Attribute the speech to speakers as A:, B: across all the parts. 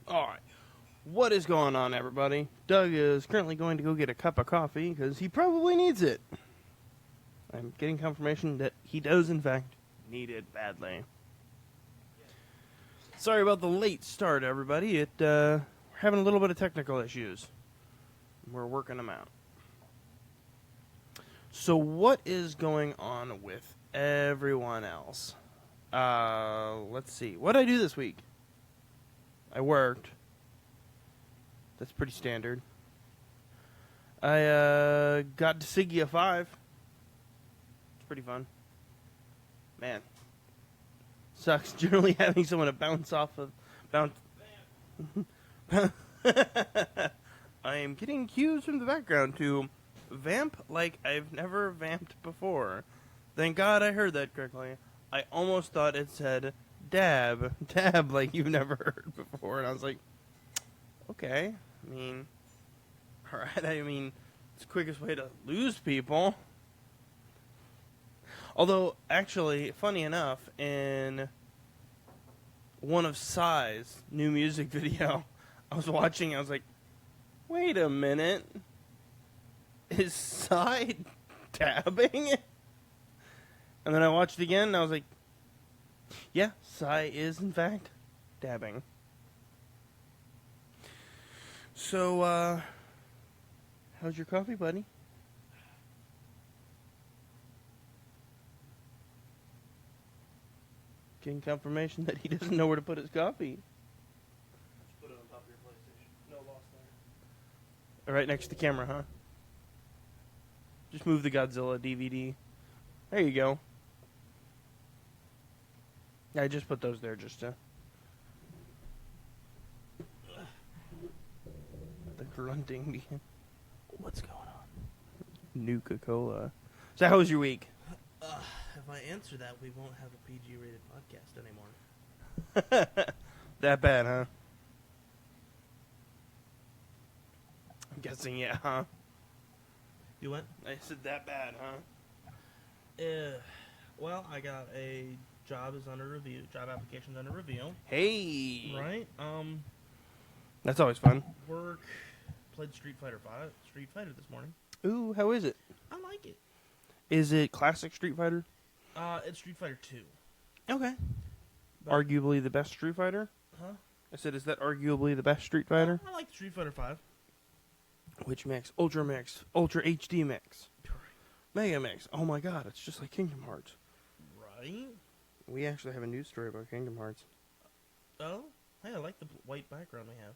A: Alright, what is going on, everybody? Doug is currently going to go get a cup of coffee because he probably needs it. I'm getting confirmation that he does, in fact, need it badly. Sorry about the late start, everybody. We're having a little bit of technical issues. We're working them out. So what is going on with everyone else? Let's see. What did I do this week? I worked. That's pretty standard. I got to Sigia 5. It's pretty fun. Man. Sucks generally having someone to bounce off of. I am getting cues from the background to vamp like I've never vamped before. Thank God I heard that correctly. I almost thought it said dab like you've never heard before, and I was like, okay, I mean, alright, I mean, it's the quickest way to lose people. Although, actually, funny enough, in one of Psy's new music video, I was watching, I was like, wait a minute, is Psy dabbing? And then I watched it again, and I was like, yeah, Psy is, in fact, dabbing. So, how's your coffee, buddy? Getting confirmation that he doesn't know where to put his coffee.
B: Just put it on top of your PlayStation. No loss there.
A: Right next to the camera, huh? Just move the Godzilla DVD. There you go. I just put those there just to... The grunting. What's going on? Nuka-Cola. So how was your week?
B: If I answer that, we won't have a PG-rated podcast anymore.
A: That bad, huh? I'm guessing, yeah, huh?
B: You what?
A: I said that bad, huh?
B: Well, I got a job application's under review.
A: Hey!
B: Right?
A: That's always fun.
B: Work, played Street Fighter this morning.
A: Ooh, how is it?
B: I like it.
A: Is it classic Street Fighter?
B: It's Street Fighter 2.
A: Okay.
B: But,
A: Arguably the best Street Fighter?
B: huh?
A: I said, is that arguably the best Street Fighter?
B: I like Street Fighter 5.
A: Which mix? Ultra Mix. Ultra HD Mix. Mega Mix. Oh my god, it's just like Kingdom Hearts.
B: Right?
A: We actually have a news story about Kingdom Hearts.
B: Oh? Hey, I like the white background we have.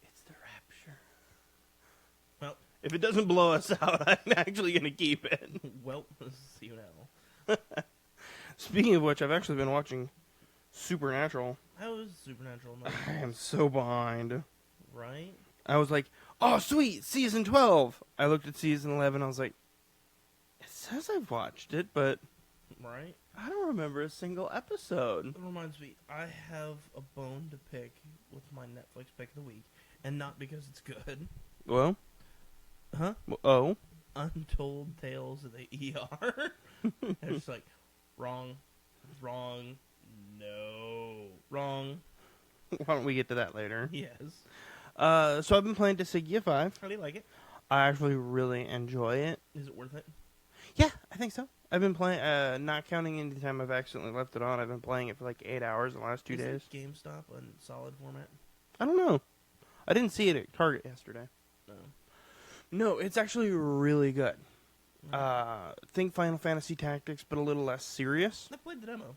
A: It's the Rapture.
B: Well,
A: if it doesn't blow us out, I'm actually going to keep it.
B: well, see you now.
A: Speaking of which, I've actually been watching Supernatural.
B: How is Supernatural?
A: I am so behind.
B: Right?
A: I was like, oh, sweet, season 12. I looked at season 11, I was like, it says I've watched it, but
B: Right?
A: I don't remember a single episode.
B: It reminds me, I have a bone to pick with my Netflix pick of the week, and not because it's good.
A: Well?
B: Huh?
A: Oh?
B: Untold Tales of the ER. And it's like, wrong, no, wrong.
A: Why don't we get to that later?
B: Yes.
A: So I've been playing Dissidia 5.
B: How do you like it?
A: I actually really enjoy it.
B: Is it worth it?
A: Yeah, I think so. I've been playing, not counting any time I've accidentally left it on, I've been playing it for like 8 hours in the last 2 days.
B: Is GameStop a solid format?
A: I don't know. I didn't see it at Target yesterday.
B: No.
A: No, it's actually really good. Think Final Fantasy Tactics, but a little less serious.
B: I played the demo.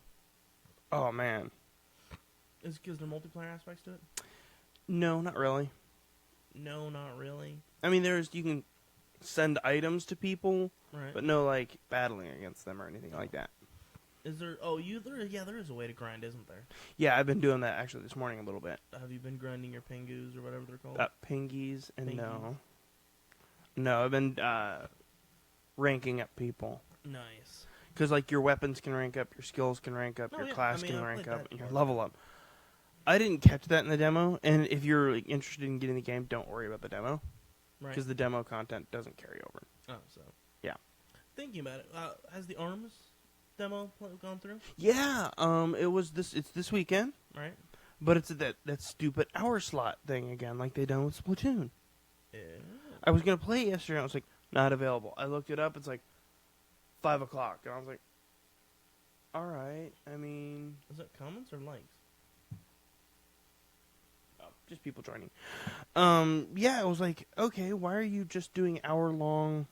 A: Oh, man.
B: Is it because there are multiplayer aspects to it?
A: No, not really.
B: No, not really.
A: I mean, you can send items to people,
B: Right.
A: but no, like, battling against them or anything like that.
B: Is there... there is a way to grind, isn't there?
A: Yeah, I've been doing that actually this morning a little bit.
B: Have you been grinding your pingus or whatever they're called?
A: Pingies and
B: Pingies.
A: no. No, I've been ranking up people.
B: Nice.
A: Because, like, your weapons can rank up, your skills can rank up,
B: Oh,
A: your
B: yeah.
A: class
B: I mean,
A: can
B: I
A: rank
B: played
A: up,
B: that
A: and your
B: part.
A: level up. I didn't catch that in the demo, and if you're like, interested in getting the game, don't worry about the demo.
B: Right.
A: Because the demo content doesn't carry over.
B: Oh, so.
A: Yeah.
B: Thinking about it, has the arms demo gone through?
A: Yeah, it's this weekend,
B: Right.
A: but it's that stupid hour slot thing again, like they done with Splatoon.
B: Yeah.
A: I was gonna play it yesterday, I was like, not available. I looked it up, it's like 5 o'clock, and I was like, all right. I mean,
B: Is that comments or likes?
A: just people joining. Yeah, I was like, okay, why are you just doing hour-long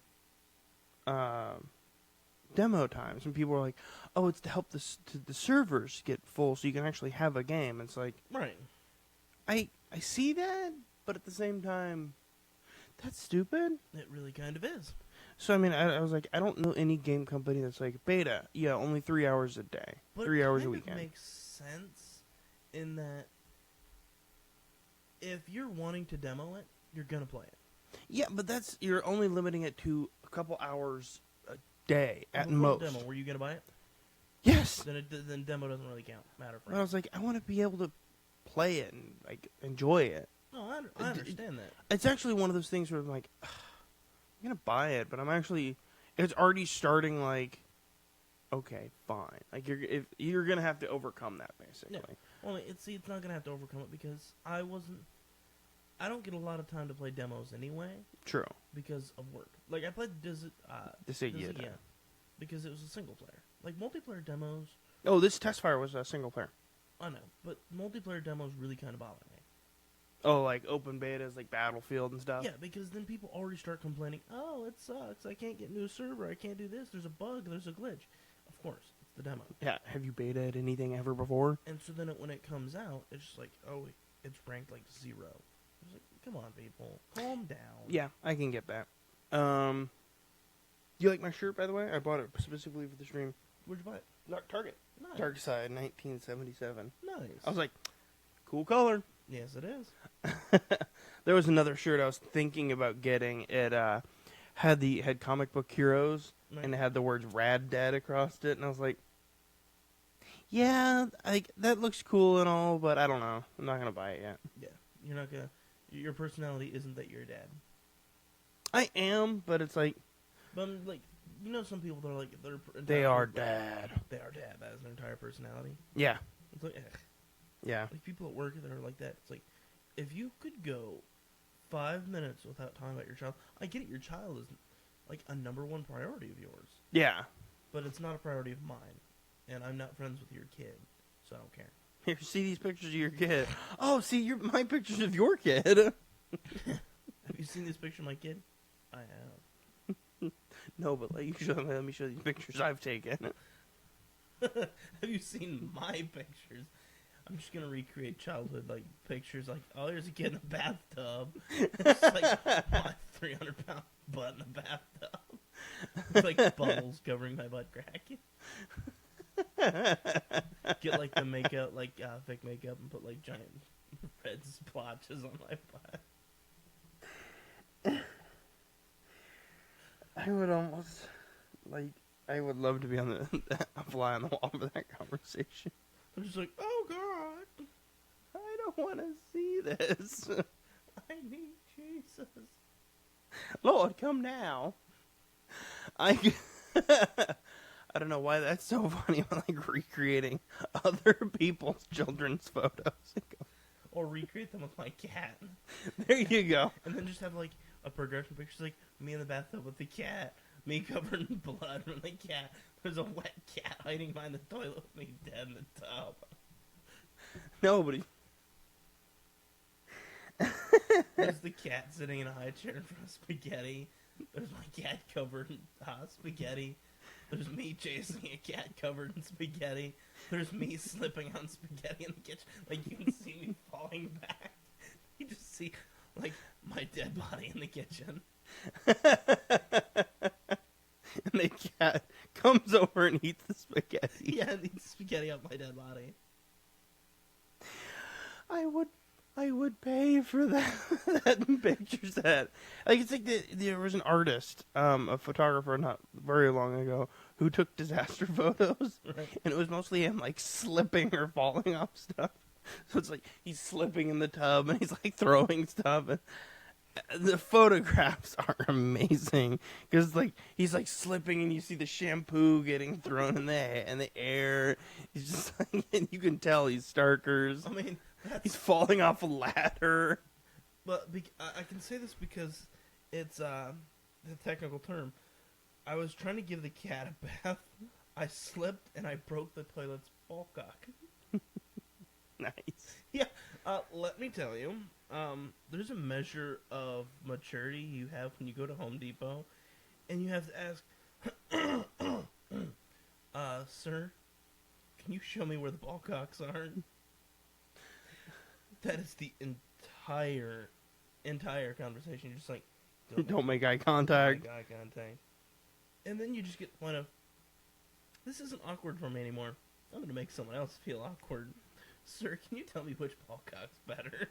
A: demo times? And people were like, oh, it's to help the servers get full so you can actually have a game. It's like,
B: Right.
A: I see that, but at the same time, that's stupid.
B: It really kind of is.
A: So, I mean, I was like, I don't know any game company that's like, beta, yeah, only 3 hours a day,
B: But
A: 3 hours a
B: it kind
A: weekend.
B: of makes sense in that if you're wanting to demo it, you're going to play it.
A: Yeah, but you're only limiting it to a couple hours a day at
B: Before
A: most.
B: the demo, were you going to buy it?
A: Yes.
B: Then demo doesn't really matter for
A: But I
B: you.
A: was like, I want to be able to play it and like enjoy it.
B: No, I understand that.
A: It's actually one of those things where I'm like, I'm gonna buy it, but it's already starting like, okay, fine. Like you're gonna have to overcome that basically.
B: Yeah. Well, it's not gonna have to overcome it because I don't get a lot of time to play demos anyway
A: True.
B: because of work. Like I played
A: Yeah.
B: because it was a single player. Like multiplayer demos,
A: Oh, this test fire was a single player.
B: I know, but multiplayer demos really kind of bother me.
A: Oh, like open betas, like Battlefield and stuff.
B: Yeah, because then people already start complaining. Oh, it sucks. I can't get into a server. I can't do this. There's a bug. There's a glitch. Of course, it's the demo.
A: Yeah. Have you betaed anything ever before?
B: And so then when it comes out, it's just like, oh, it's ranked like 0. It's like, come on, people, calm down.
A: Yeah, I can get that. You like my shirt, by the way? I bought it specifically for the stream.
B: Where'd you buy it?
A: Target.
B: Nice.
A: Dark Side, 1977.
B: Nice.
A: I was like, cool color.
B: Yes, it is.
A: There was another shirt I was thinking about getting. It had comic book heroes,
B: Nice.
A: and it had the words "Rad Dad" across it, and I was like, yeah, that looks cool and all, but I don't know. I'm not gonna buy it yet.
B: Yeah, you're not gonna. Your personality isn't that you're a dad.
A: I am, but it's like
B: But like, some people that are like
A: they are dad.
B: They are dad. That is their entire personality.
A: Yeah,
B: It's like, ugh.
A: yeah.
B: Like people at work that are like that. It's like, if you could go 5 minutes without talking about your child, I get it. Your child is like a number one priority of yours,
A: Yeah.
B: but it's not a priority of mine, and I'm not friends with your kid, so I don't care.
A: Here, see these pictures of your kid. Oh, see my pictures of your kid.
B: Have you seen this picture of my kid? I have.
A: No, but let me show you the pictures I've taken.
B: Have you seen my pictures? I'm just gonna recreate childhood like pictures. Like, oh, there's a kid in a bathtub. It's like my 300-pound butt in a bathtub. It's like bubbles covering my butt crack. Get like the makeup, like fake makeup, and put like giant red splotches on my butt.
A: I would almost I would love to be on a fly on the wall for that conversation.
B: I'm just like, oh god,
A: I don't want to see this.
B: I need Jesus.
A: Lord, come now. I don't know why that's so funny. I'm like recreating other people's children's photos.
B: Or recreate them with my cat.
A: There you go.
B: And then just have like a progression picture, like me in the bathtub with the cat, me covered in blood from the cat. There's a wet cat hiding behind the toilet with me dead in the tub.
A: Nobody.
B: There's the cat sitting in a high chair in front of spaghetti. There's my cat covered in spaghetti. There's me chasing a cat covered in spaghetti. There's me slipping on spaghetti in the kitchen. Like, you can see me falling back. You just see, like, my dead body in the kitchen.
A: And the cat comes over and eats the spaghetti.
B: Yeah, and eats spaghetti off my dead body.
A: I would pay for that picture set. Like, it's like there was an artist, a photographer not very long ago, who took disaster photos,
B: Right.
A: and it was mostly him like slipping or falling off stuff. So it's like he's slipping in the tub and he's like throwing stuff, and The photographs are amazing because like he's like slipping and you see the shampoo getting thrown in the air. He's just like, and you can tell he's Starkers.
B: I mean,
A: He's falling off a ladder.
B: But I can say this because it's the technical term. I was trying to give the cat a bath. I slipped and I broke the toilet's ball cock.
A: Nice.
B: Yeah. Let me tell you. There's a measure of maturity you have when you go to Home Depot, and you have to ask, sir, can you show me where the ball cocks are? That is the entire conversation. You're just like,
A: Don't make eye contact.
B: Eye contact. And then you just get the point of, this isn't awkward for me anymore. I'm going to make someone else feel awkward. Sir, can you tell me which ball cock's better?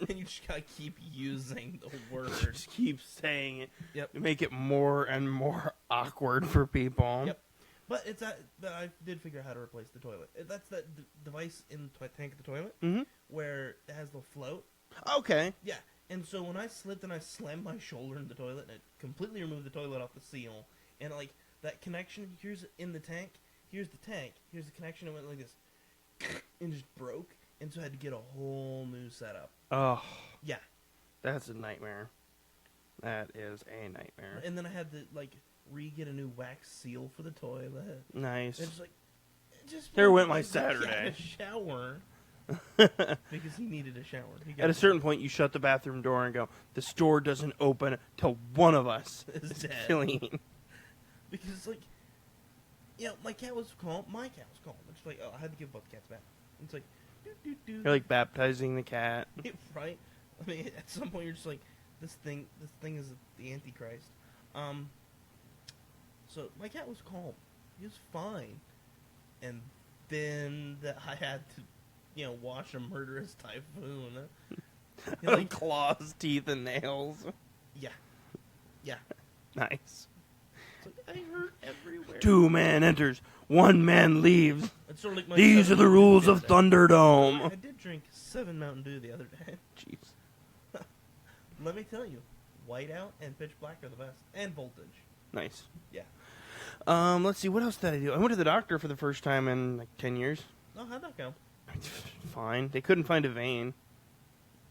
B: And you just gotta keep using the word.
A: Just keep saying it.
B: Yep.
A: You make it more and more awkward for people.
B: Yep. But it's that. But I did figure out how to replace the toilet. That's that device in the tank of the toilet where it has the float.
A: Okay.
B: Yeah. And so when I slipped and I slammed my shoulder in the toilet, and it completely removed the toilet off the seal, and like that connection, here's in the tank, here's the tank, here's the connection, it went like this, and just broke, and so I had to get a whole new setup.
A: Oh.
B: Yeah.
A: That's a nightmare. That is a nightmare.
B: And then I had to like get a new wax seal for the toilet.
A: Nice.
B: And just
A: There went my
B: He had
A: Saturday.
B: a shower. Because he needed a shower.
A: At a certain point, you shut the bathroom door and go, this door doesn't open till one of us
B: is
A: is
B: dead.
A: clean.
B: Because, like, you know, my cat was calm. My cat was calm. It's like, oh, I had to give both cats back. And it's like, do.
A: You're like baptizing the cat.
B: Right? I mean, at some point, you're just like, this thing is the Antichrist. So my cat was calm. He was fine. And then I had to, you know, wash a murderous typhoon.
A: Like claws, teeth, and nails.
B: Yeah. Yeah.
A: Nice.
B: It's like, I hurt everywhere.
A: 2 man enters, 1 man leaves.
B: It's sort of like my
A: These are the rules of Thunderdome.
B: I did drink 7 Mountain Dew the other day.
A: Jeez.
B: Let me tell you, whiteout and pitch black are the best. And voltage.
A: Nice.
B: Yeah.
A: Let's see, what else did I do? I went to the doctor for the first time in like 10 years.
B: Oh, how'd that go?
A: Fine. They couldn't find a vein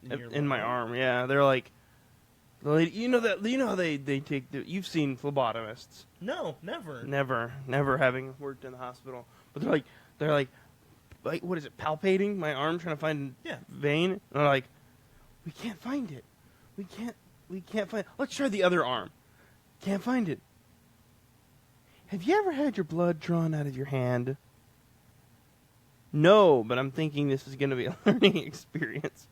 B: your
A: in my arm. Yeah, they're like, the lady, you know how they take the. You've seen phlebotomists.
B: No, never.
A: Never having worked in the hospital. But they're like, what is it? Palpating my arm, trying to find vein. And they're like, we can't find it. We can't find. Let's try the other arm. Can't find it. Have you ever had your blood drawn out of your hand? No, but I'm thinking this is going to be a learning experience.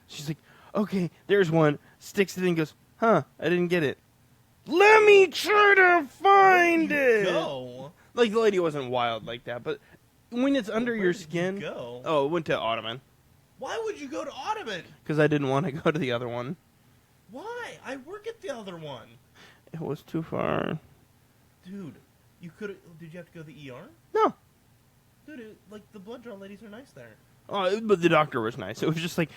A: She's like, okay, there's one. Sticks it in and goes, huh, I didn't get it. Let me try to find it.
B: Go.
A: Like, the lady wasn't wild like that, but when it's under your skin.
B: Go?
A: Oh, it went to Ottoman.
B: Why would you go to Ottoman?
A: Because I didn't want to go to the other one.
B: Why? I work at the other one.
A: It was too far.
B: Dude, you could. Did you have to go to the ER?
A: No.
B: Dude, like, the blood draw ladies are nice there.
A: Oh, but the doctor was nice. It was just like,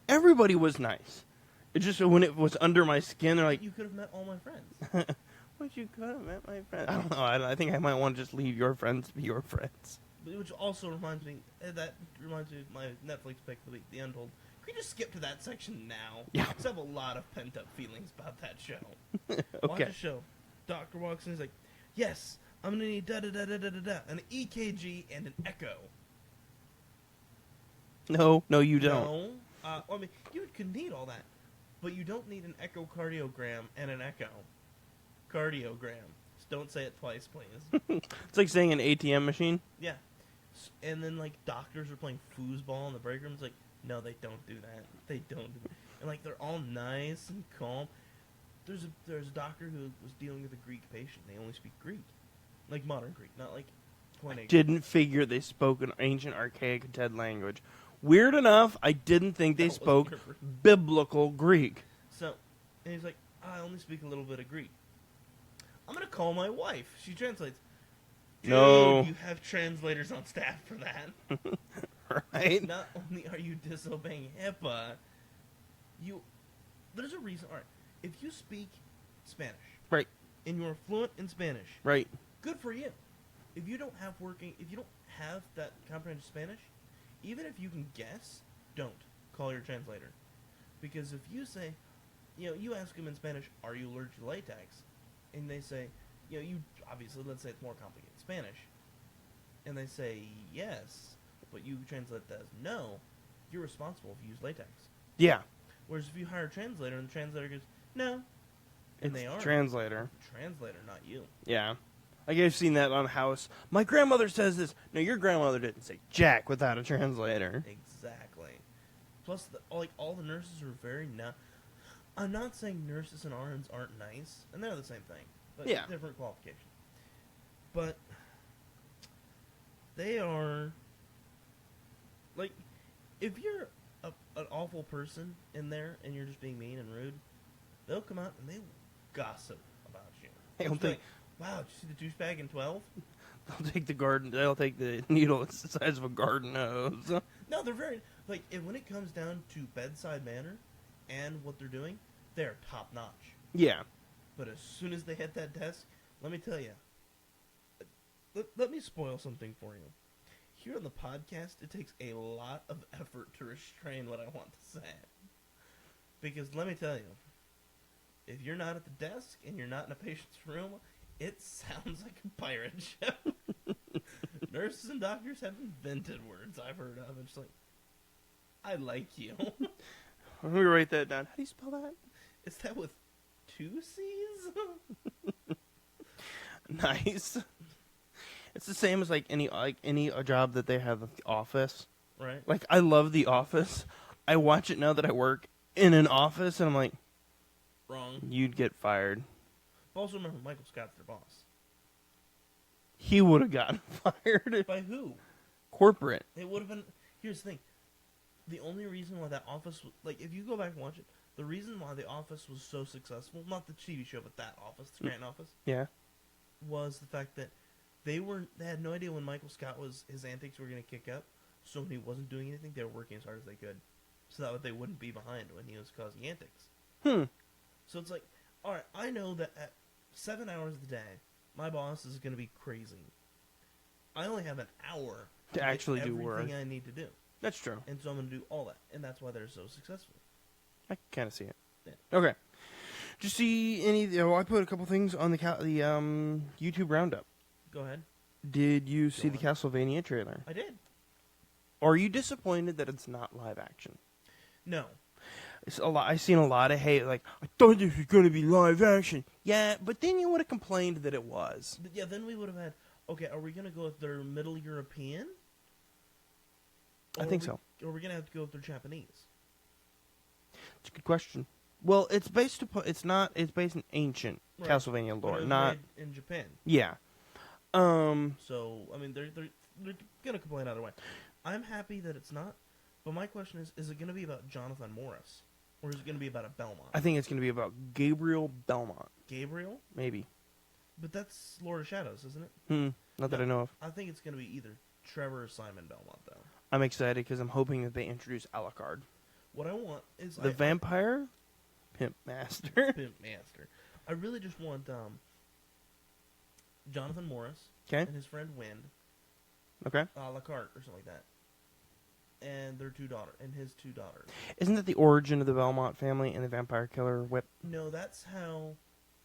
A: everybody was nice. It just, when it was under my skin, they're like...
B: You could have met all my friends.
A: But you could have met my friends. I don't know. I think I might want to just leave your friends to be your friends.
B: Which also reminds me, of my Netflix pick of the week, The Untold. Can we just skip to that section now?
A: Yeah.
B: I have a lot of pent-up feelings about that show.
A: Okay.
B: Watch the show. Doctor walks in, he's like, yes, I'm going to need da-da-da-da-da-da, an EKG and an echo.
A: No, you don't.
B: No. I mean, you could need all that, but you don't need an echocardiogram and an echo. Cardiogram. Just don't say it twice, please.
A: It's like saying an ATM machine.
B: Yeah. And then, like, doctors are playing foosball in the break room. It's like, no, they don't do that. They don't do that. And, like, they're all nice and calm. There's a doctor who was dealing with a Greek patient. They only speak Greek. Like, modern Greek, not like Koine.
A: Didn't figure they spoke an ancient, archaic, dead language. Weird enough, I didn't think they spoke biblical Greek.
B: So, and he's like, I only speak a little bit of Greek. I'm going to call my wife. She translates. Dude,
A: No.
B: you have translators on staff for that.
A: Right?
B: Not only are you disobeying HIPAA, There's a reason. All right, if you speak Spanish,
A: Right.
B: and you're fluent in Spanish,
A: Right.
B: good for you. If you don't have that comprehension Spanish, even if you can guess, don't call your translator, because if you say, you ask them in Spanish, "Are you allergic to latex?" and they say, you obviously, let's say it's more complicated Spanish, and they say yes, but you translate that as no, you're responsible if you use latex.
A: Yeah.
B: Whereas if you hire a translator and the translator goes, no, and they are
A: translator,
B: not you.
A: Yeah. Like, I've seen that on House. My grandmother says this. No, your grandmother didn't say jack without a translator.
B: Exactly. Plus, all the nurses are very I'm not saying nurses and RNs aren't nice, and they're the same thing, but
A: Yeah.
B: different qualifications. But they are, like, if you're an awful person in there and you're just being mean and rude, they'll come out and they will gossip about you.
A: They'll
B: They'll be like, wow, did you see the douchebag in 12?
A: They'll take the needle that's the size of a garden hose.
B: No, they're very, and when it comes down to bedside manner and what they're doing, they're top notch.
A: Yeah.
B: But as soon as they hit that desk, let me tell you, let me spoil something for you. Here on the podcast, it takes a lot of effort to restrain what I want to say. Because let me tell you, if you're not at the desk and you're not in a patient's room, it sounds like a pirate ship. Nurses and doctors have invented words I've heard of. It's like, I like you.
A: Let me write that down. How do you spell that?
B: Is that with 2 C's?
A: Nice. It's the same as any job that they have at the office.
B: Right.
A: Like, I love The Office. I watch it now that I work in an office, and I'm like,
B: wrong.
A: You'd get fired.
B: Also remember, Michael Scott's their boss.
A: He would have gotten fired.
B: By who?
A: Corporate.
B: It would have been. Here's the thing. The only reason why that Office, if you go back and watch it, the reason why The Office was so successful, not the TV show, but that Office, the Scranton Office,
A: Yeah.
B: was the fact that they had no idea when Michael Scott his antics were going to kick up. So when he wasn't doing anything, they were working as hard as they could, so that they wouldn't be behind when he was causing antics. So it's like, all right, I know that at 7 hours of the day, my boss is going to be crazy. I only have an hour
A: to actually do work.
B: Everything I need to do.
A: That's true.
B: And so I'm going to do all that, and that's why they're so successful.
A: I kind of see it.
B: Yeah.
A: Okay. Did you see any? I put a couple things on the YouTube roundup.
B: Go ahead.
A: Did you see the Castlevania trailer?
B: I did.
A: Are you disappointed that it's not live action?
B: No.
A: It's a lot. I've seen a lot of hate. Like, I thought this was going to be live action. Yeah, but then you would have complained that it was.
B: But yeah, then we would have had. Okay, are we going to go with their Middle European?
A: I think so.
B: Or are we going to have to go with their Japanese?
A: It's a good question. Well, it's based upon. It's not. It's based in ancient Castlevania lore,
B: but it was
A: not
B: made in Japan.
A: Yeah.
B: So I mean, they're gonna complain either way. I'm happy that it's not. But my question is it going to be about Jonathan Morris, or is it going to be about a Belmont?
A: I think it's going to be about Gabriel Belmont.
B: Gabriel?
A: Maybe.
B: But that's Lord of Shadows, isn't it?
A: Not that I know of.
B: I think it's going to be either Trevor or Simon Belmont, though.
A: I'm excited because I'm hoping that they introduce Alucard.
B: What I want is
A: the vampire pimp master.
B: Pimp master. I really just want Jonathan Morris
A: and
B: his friend Wind.
A: Okay.
B: Alucard or something like that. And his two daughters.
A: Isn't that the origin of the Belmont family and the vampire killer whip?
B: No, that's how.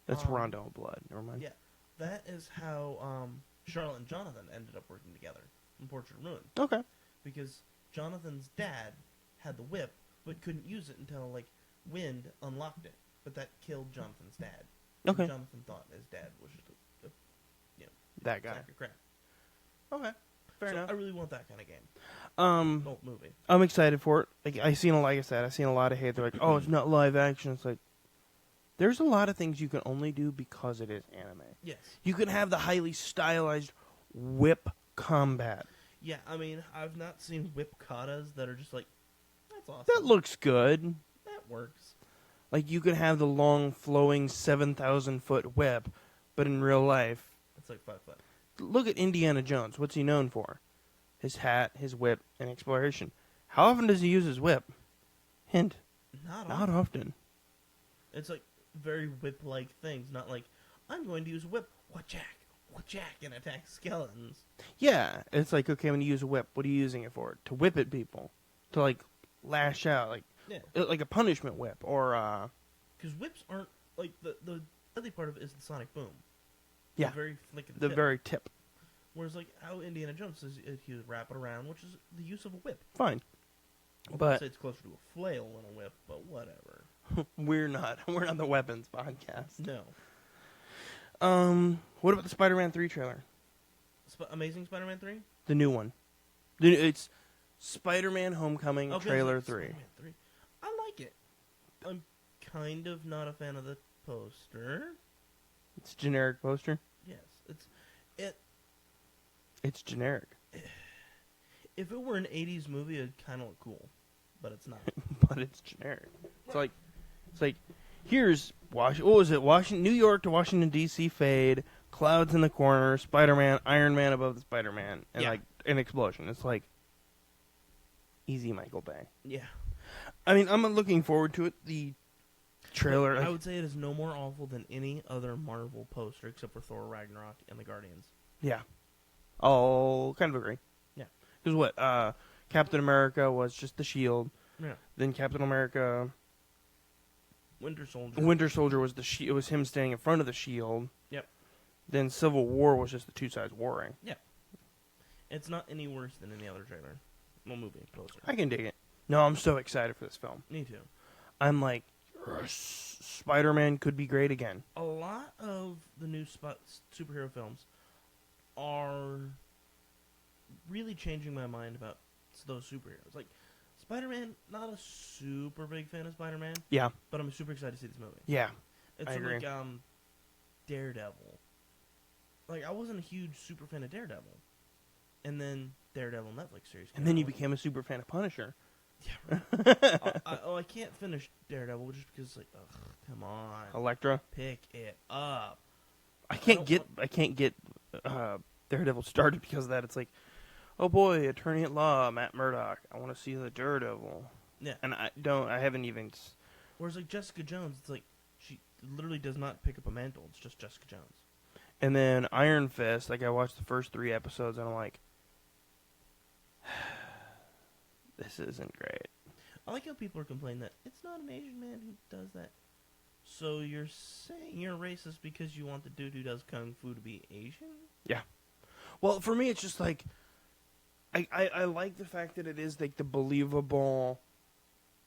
A: That's Rondo Blood. Never mind.
B: Yeah, that is how Charlotte and Jonathan ended up working together in Portrait of Ruin.
A: Okay.
B: Because Jonathan's dad had the whip, but couldn't use it until Wind unlocked it. But that killed Jonathan's dad.
A: Okay.
B: And Jonathan thought his dad was just
A: that guy.
B: sack of crap.
A: Okay. Fair enough.
B: I really want that kind of game. Movie.
A: I'm excited for it. Like I seen a lot of hate. They're like, "Oh, it's not live action." It's like there's a lot of things you can only do because it is anime.
B: Yes.
A: You can have the highly stylized whip combat.
B: Yeah, I mean, I've not seen whip katas that are just like, that's awesome.
A: That looks good.
B: That works.
A: Like you can have the long, flowing 7,000-foot whip, but in real life,
B: it's like 5 foot.
A: Look at Indiana Jones. What's he known for? His hat, his whip, and exploration. How often does he use his whip? Hint. Not often.
B: It's like very whip-like things, not like, I'm going to use a whip, wha-jack, and attack skeletons.
A: Yeah, it's like, okay, when you use a whip, what are you using it for? To whip at people. To, like, lash out. Like a punishment whip. Or,
B: because whips aren't, like, the deadly part of it is the sonic boom.
A: Yeah.
B: The very flick of the
A: the
B: tip.
A: very tip.
B: Whereas, like, how Indiana Jones says he would wrap it around, which is the use of a whip.
A: Fine.
B: I'd
A: But
B: say it's closer to a flail than a whip, but whatever.
A: we're not the weapons podcast.
B: No.
A: What about the Spider-Man 3 trailer?
B: Amazing Spider-Man 3?
A: The new one. It's Spider-Man Homecoming trailer 3.
B: Spider-Man 3. I like it. I'm kind of not a fan of the poster.
A: It's a generic poster.
B: Yes,
A: It's generic.
B: If it were an 80s movie, it'd kind of look cool, but it's not.
A: But it's generic. It's like here's Washington, New York to Washington D.C. fade, clouds in the corner, Spider-Man, Iron Man above the Spider-Man, and like an explosion. It's like easy Michael Bay.
B: Yeah.
A: I mean, I'm looking forward to it. The trailer.
B: I would say it is no more awful than any other Marvel poster except for Thor Ragnarok and the Guardians.
A: Yeah. I'll kind of agree.
B: Yeah.
A: Because what? Captain America was just the shield.
B: Yeah.
A: Then Captain America...
B: Winter Soldier.
A: Winter Soldier was the shield. It was him standing in front of the shield.
B: Yep.
A: Then Civil War was just the two sides warring.
B: Yeah. It's not any worse than any other trailer. Well, movie poster.
A: I can dig it. No, I'm so excited for this film.
B: Me too.
A: I'm like, Spider-Man could be great again.
B: A lot of the new superhero films are really changing my mind about those superheroes. Like, Spider-Man, not a super big fan of Spider-Man.
A: Yeah.
B: But I'm super excited to see this movie.
A: Yeah.
B: It's
A: I agree.
B: like Daredevil. Like, I wasn't a huge super fan of Daredevil. And then Daredevil Netflix series came
A: And then you
B: out.
A: became a super fan of Punisher.
B: Yeah, right. I can't finish Daredevil just because, like, ugh, come on.
A: Elektra.
B: Pick it up.
A: I can't get Daredevil started because of that. It's like, oh boy, attorney at law, Matt Murdock. I want to see the Daredevil.
B: Yeah.
A: And I haven't even...
B: Whereas, like, Jessica Jones, it's like, she literally does not pick up a mantle. It's just Jessica Jones.
A: And then Iron Fist, like, I watched the first 3 episodes, and I'm like, this isn't great.
B: I like how people are complaining that it's not an Asian man who does that. So you're saying you're racist because you want the dude who does kung fu to be Asian?
A: Yeah. Well, for me, it's just like, I like the fact that it is, like, the believable,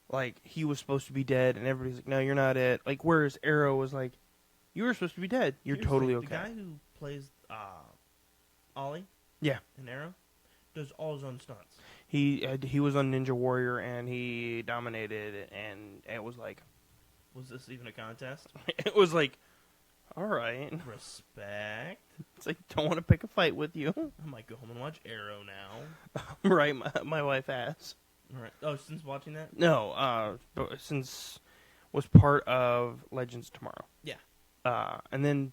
A: like, he was supposed to be dead, and everybody's like, no, you're not it. Like, whereas Arrow was like, you were supposed to be dead. You're
B: Here's
A: totally
B: the
A: okay.
B: The guy who plays Ollie
A: Yeah.
B: in Arrow does all his own stunts.
A: He was on Ninja Warrior, and he dominated, and it was like...
B: Was this even a contest?
A: It was like, all right.
B: Respect.
A: It's like, don't want to pick a fight with you.
B: I might go home and watch Arrow now.
A: Right, my wife has.
B: All right. Oh, since watching that?
A: No, but since was part of Legends Tomorrow.
B: Yeah.
A: And then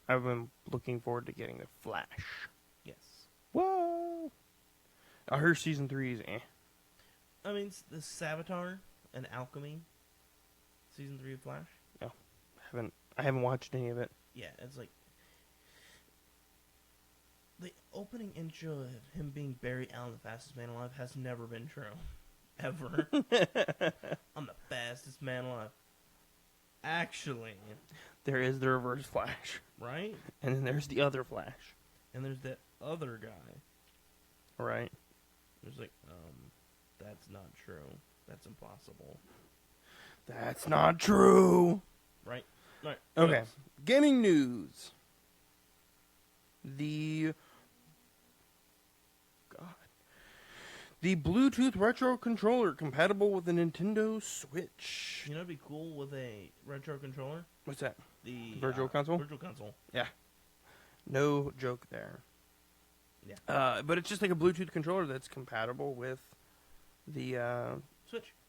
A: I've been looking forward to getting the Flash.
B: Yes.
A: Whoa! I heard season 3 is eh.
B: I mean, the Savitar and Alchemy, season 3 of Flash.
A: No, I haven't watched any of it.
B: Yeah, it's like the opening intro of him being Barry Allen, the fastest man alive, has never been true, ever. I'm the fastest man alive. Actually,
A: There is the Reverse Flash,
B: right?
A: and then there's the other Flash.
B: And there's that other guy.
A: Right.
B: There's like, that's not true. That's impossible.
A: That's not true.
B: Right? Right.
A: Okay. Gaming news. The Bluetooth retro controller compatible with the Nintendo Switch.
B: You know, it'd be cool with a retro controller.
A: What's that?
B: The
A: Virtual console?
B: Virtual console.
A: Yeah. No joke there.
B: Yeah.
A: But it's just like a Bluetooth controller that's compatible with the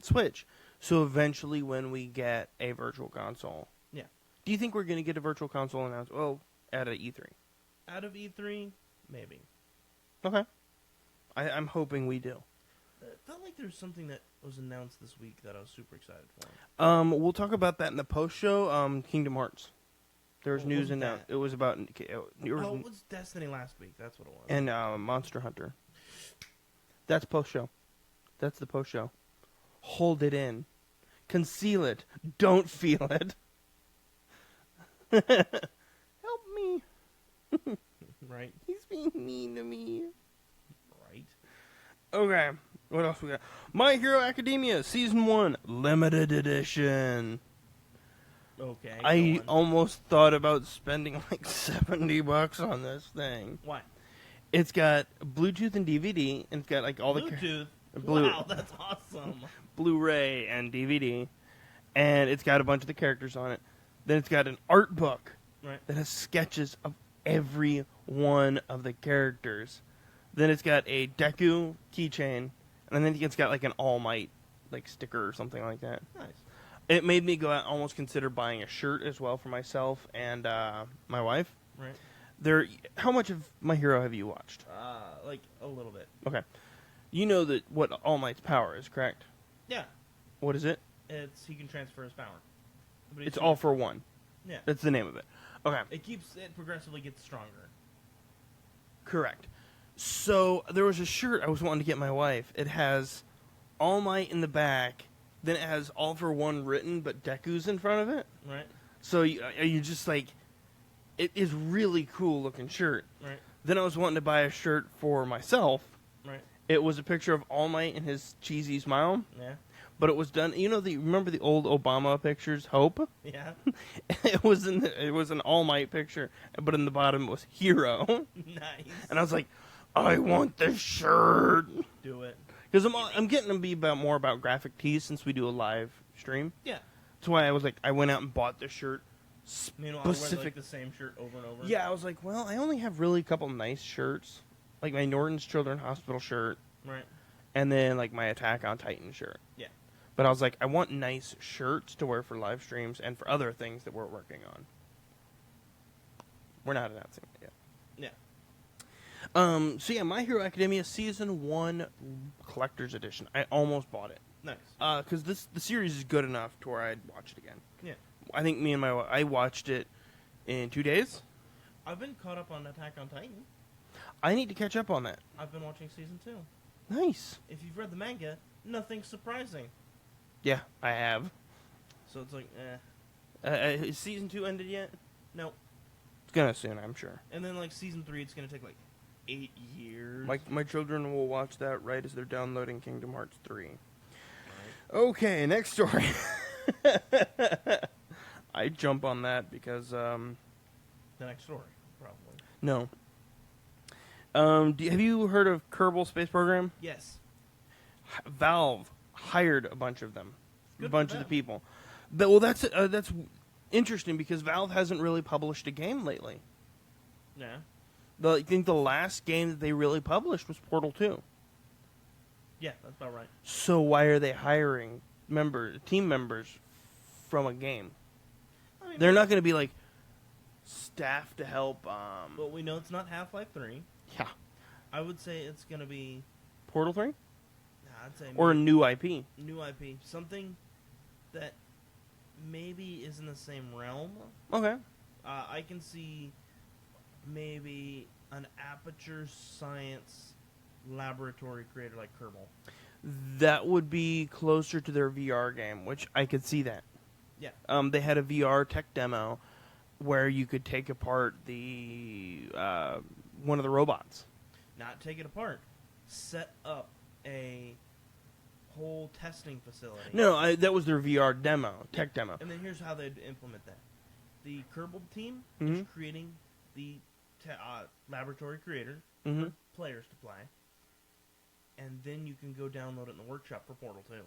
B: Switch.
A: So eventually when we get a virtual console.
B: Yeah.
A: Do you think we're going to get a virtual console announced? Well, at an E3.
B: Out of E3, maybe.
A: Okay. I'm hoping we do.
B: It felt like there was something that was announced this week that I was super excited for.
A: We'll talk about that in the post show. Kingdom Hearts. There was
B: What
A: news
B: was
A: announced.
B: that?
A: It was about
B: It was Destiny last week. That's what it was.
A: and Monster Hunter. That's post show. That's the post show. Hold it in. Conceal it. Don't feel it. Help me.
B: Right?
A: He's being mean to me.
B: Right.
A: Okay. What else we got? My Hero Academia Season 1 Limited Edition.
B: Okay.
A: I
B: go on.
A: almost thought about spending like $70 on this thing.
B: Why?
A: It's got Bluetooth and DVD, and it's got like all
B: Bluetooth.
A: Blue-
B: Wow, that's awesome.
A: Blu-ray and DVD, and it's got a bunch of the characters on it. Then it's got an art book
B: Right.
A: that has sketches of every one of the characters. Then it's got a Deku keychain, and then it's got like an All Might like sticker or something like that.
B: Nice.
A: It made me go out and almost consider buying a shirt as well for myself and my wife.
B: Right.
A: How much of My Hero have you watched?
B: Like a little bit.
A: Okay. You know that what All Might's power is, correct?
B: Yeah.
A: What is it?
B: He can transfer his power. But
A: It's all for one.
B: Yeah.
A: That's the name of it. Okay.
B: It progressively gets stronger.
A: Correct. So there was a shirt I was wanting to get my wife. It has All Might in the back, then it has All for One written, but Deku's in front of it.
B: Right.
A: So you just like, it is really cool looking shirt.
B: Right.
A: Then I was wanting to buy a shirt for myself.
B: Right.
A: It was a picture of All Might and his cheesy smile,
B: Yeah.
A: but it was done. Remember the old Obama pictures, Hope?
B: Yeah.
A: It was an All Might picture, but in the bottom it was Hero,
B: Nice.
A: and I was like, I want this shirt
B: Do it.
A: because I'm getting to be more about graphic tees since we do a live stream.
B: Yeah.
A: That's why I went out and bought this shirt.
B: Meanwhile, I wear
A: Specific.
B: like the same shirt over and over.
A: Yeah, I was like, well, I only have really a couple nice shirts, like my Norton's Children's Hospital shirt,
B: Right.
A: and then like my Attack on Titan shirt.
B: Yeah.
A: But I was like, I want nice shirts to wear for live streams and for other things that we're working on. We're not announcing it yet.
B: Yeah.
A: So yeah, My Hero Academia Season 1 Collector's Edition. I almost bought it.
B: Nice.
A: Because the series is good enough to where I'd watch it again.
B: Yeah.
A: I think I watched it in 2 days.
B: I've been caught up on Attack on Titan.
A: I need to catch up on that.
B: I've been watching season 2.
A: Nice.
B: If you've read the manga, nothing surprising.
A: Yeah, I have.
B: So it's like,
A: Is Season 2 ended yet?
B: no.
A: It's gonna soon, I'm sure.
B: And then like season 3, it's gonna take like 8 years.
A: My children will watch that right as they're downloading Kingdom Hearts 3.
B: Right.
A: Okay, next story. I jump on that because
B: The next story, probably.
A: no. Have you heard of Kerbal Space Program?
B: Yes.
A: Valve hired a bunch of them,
B: Good
A: a
B: for
A: bunch of
B: them.
A: the people. Well, that's interesting because Valve hasn't really published a game lately.
B: Yeah.
A: I think the last game that they really published was Portal 2.
B: Yeah, that's about right.
A: So why are they hiring team members from a game?
B: I mean,
A: They're not going to be like staff to help.
B: Well, we know it's not Half-Life 3.
A: Yeah,
B: I would say it's gonna be.
A: Portal 3
B: I'd say
A: or a
B: maybe
A: new IP.
B: new IP, something that maybe is in the same realm.
A: Okay.
B: I can see maybe an Aperture Science laboratory creator like Kerbal.
A: That would be closer to their VR game, which I could see that.
B: Yeah.
A: They had a VR tech demo where you could take apart the one of the robots.
B: Not take it apart. Set up a whole testing facility.
A: No, that was their VR demo, tech demo.
B: And then here's how they'd implement that. The Kerbal team
A: Mhm.
B: is creating the laboratory creator
A: Mhm.
B: for players to play. And then you can go download it in the workshop for Portal 2.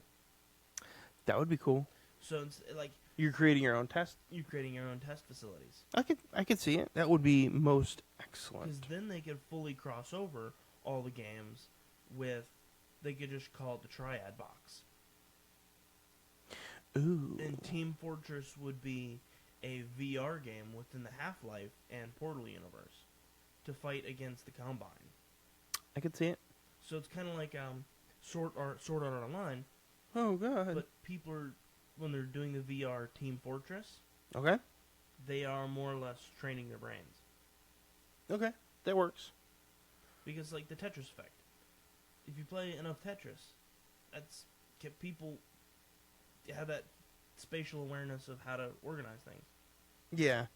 A: That would be cool.
B: So it's like
A: You're creating your own test.
B: you're creating your own test facilities.
A: I could see it. That would be most
B: Because
A: excellent.
B: then they could fully cross over all the games with, they could just call it the Triad Box.
A: Ooh.
B: And Team Fortress would be a VR game within the Half-Life and Portal universe to fight against the Combine.
A: I could see it.
B: So it's kind of like, Sword Art Online,
A: Oh god.
B: but people are, when they're doing the VR Team Fortress,
A: Okay.
B: they are more or less training their brains.
A: Okay. That works.
B: Because, like, the Tetris effect. If you play enough Tetris, that's get people have that spatial awareness of how to organize things.
A: Yeah.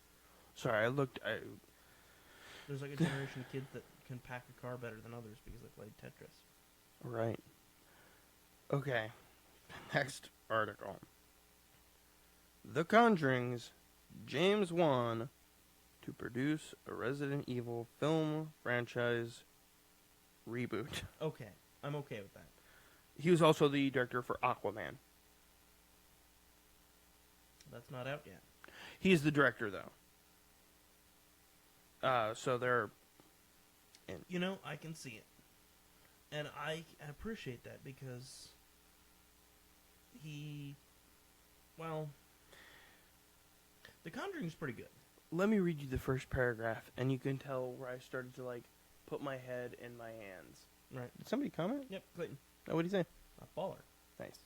A: Sorry,
B: There's like a generation of kids that can pack a car better than others because they played Tetris.
A: Right. Okay. Next article. The Conjuring's James Wan to produce a Resident Evil film franchise reboot.
B: Okay, I'm okay with that.
A: He was also the director for Aquaman.
B: That's not out yet.
A: He's the director, though. So they're...
B: You know, I can see it. And I appreciate that because The Conjuring's pretty good.
A: Let me read you the first paragraph, and you can tell where I started to, like, put my head in my hands.
B: Right.
A: Did somebody comment?
B: Yep, Clayton.
A: Oh, what do you say?
B: A baller.
A: Nice.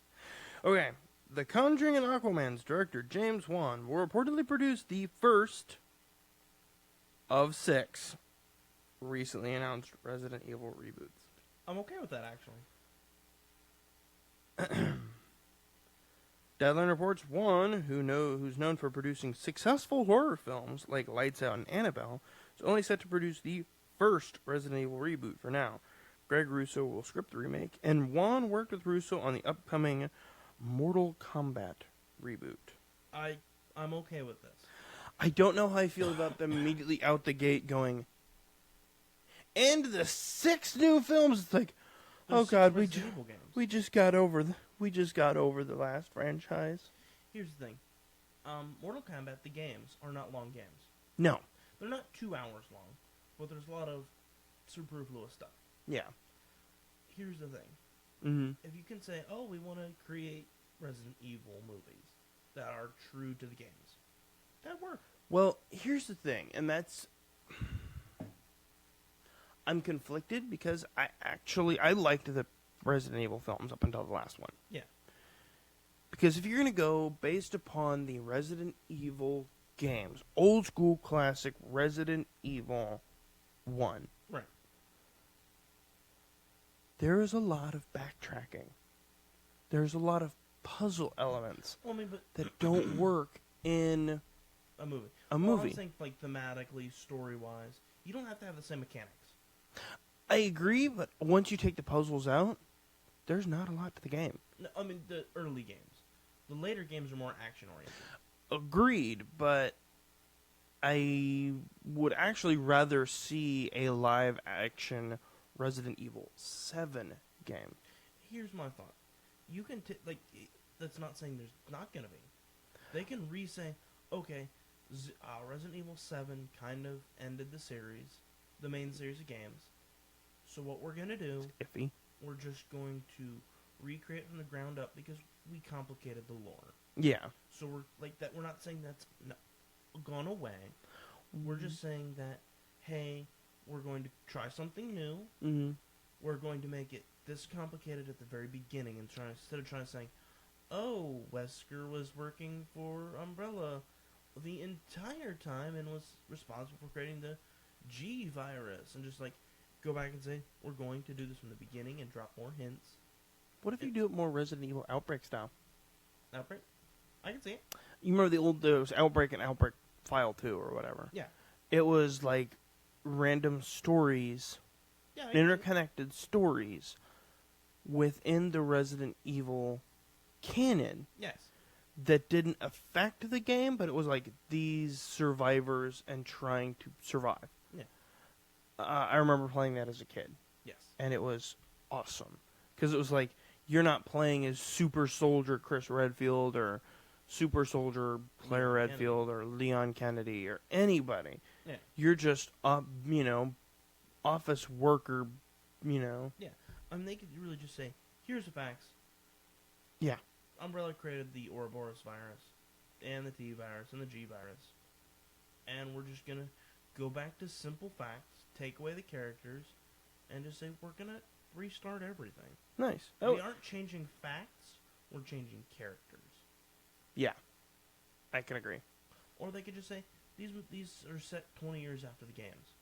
A: Okay. The Conjuring and Aquaman's director, James Wan, will reportedly produce the first of 6 recently announced Resident Evil reboots.
B: I'm okay with that, actually.
A: Deadline reports Wan, who's known for producing successful horror films like Lights Out and Annabelle, is only set to produce the first Resident Evil reboot for now. Greg Russo will script the remake, and Wan worked with Russo on the upcoming Mortal Kombat reboot.
B: I'm okay with this.
A: I don't know how I feel about them immediately out the gate going, and the 6 new films. It's like,
B: There's
A: oh god,
B: Resident Evil games.
A: we just got over the last franchise.
B: Here's the thing. Mortal Kombat, the games, are not long games.
A: No.
B: They're not 2 hours long, but there's a lot of superfluous stuff.
A: Yeah.
B: Here's the thing.
A: Mm-hmm.
B: If you can say, oh, we want to create Resident Evil movies that are true to the games, that'd work.
A: Well, here's the thing, and that's... I'm conflicted because I liked the Resident Evil films up until the last one.
B: Yeah.
A: Because if you're going to go based upon the Resident Evil games, old school classic Resident Evil 1.
B: Right.
A: There is a lot of backtracking. There's a lot of puzzle elements that don't work in
B: a movie.
A: a
B: Well,
A: movie.
B: I think, like, thematically, story-wise, you don't have to have the same mechanics.
A: I agree, but once you take the puzzles out, there's not a lot to the game.
B: No, I mean, the early games. The later games are more action-oriented.
A: Agreed, but I would actually rather see a live-action Resident Evil 7 game.
B: Here's my thought. You can, that's not saying there's not going to be. They can re-say, okay, Resident Evil 7 kind of ended the series, the main series of games. So what we're going to do,
A: Iffy.
B: we're just going to recreate from the ground up because we complicated the lore.
A: Yeah.
B: So we're not saying that's gone away. We're just saying that, hey, we're going to try something new.
A: Mm-hmm.
B: We're going to make it this complicated at the very beginning, and instead of trying to say, oh, Wesker was working for Umbrella the entire time and was responsible for creating the G virus, and just go back and say, we're going to do this from the beginning and drop more hints.
A: What if you do it more Resident Evil Outbreak style?
B: Outbreak? I can see it.
A: You remember the old those Outbreak and Outbreak File 2 or whatever?
B: Yeah.
A: It was like random stories,
B: Yeah.
A: interconnected stories within the Resident Evil canon.
B: Yes.
A: That didn't affect the game, but it was like these survivors and trying to survive.
B: Yeah.
A: I remember playing that as a kid.
B: Yes.
A: And it was awesome. Because it was like, you're not playing as Super Soldier Chris Redfield or Super Soldier Claire
B: Leon
A: Redfield or Leon Kennedy or anybody.
B: Yeah.
A: You're just, office worker,
B: Yeah. I mean, they could really just say, here's the facts.
A: Yeah.
B: Umbrella created the Ouroboros virus, and the T virus, and the G virus. And we're just going to go back to simple facts, take away the characters, and just say, we're restart everything.
A: Nice.
B: We aren't changing facts. We're changing characters.
A: Yeah, I can agree.
B: Or they could just say, these are set 20 years after the games.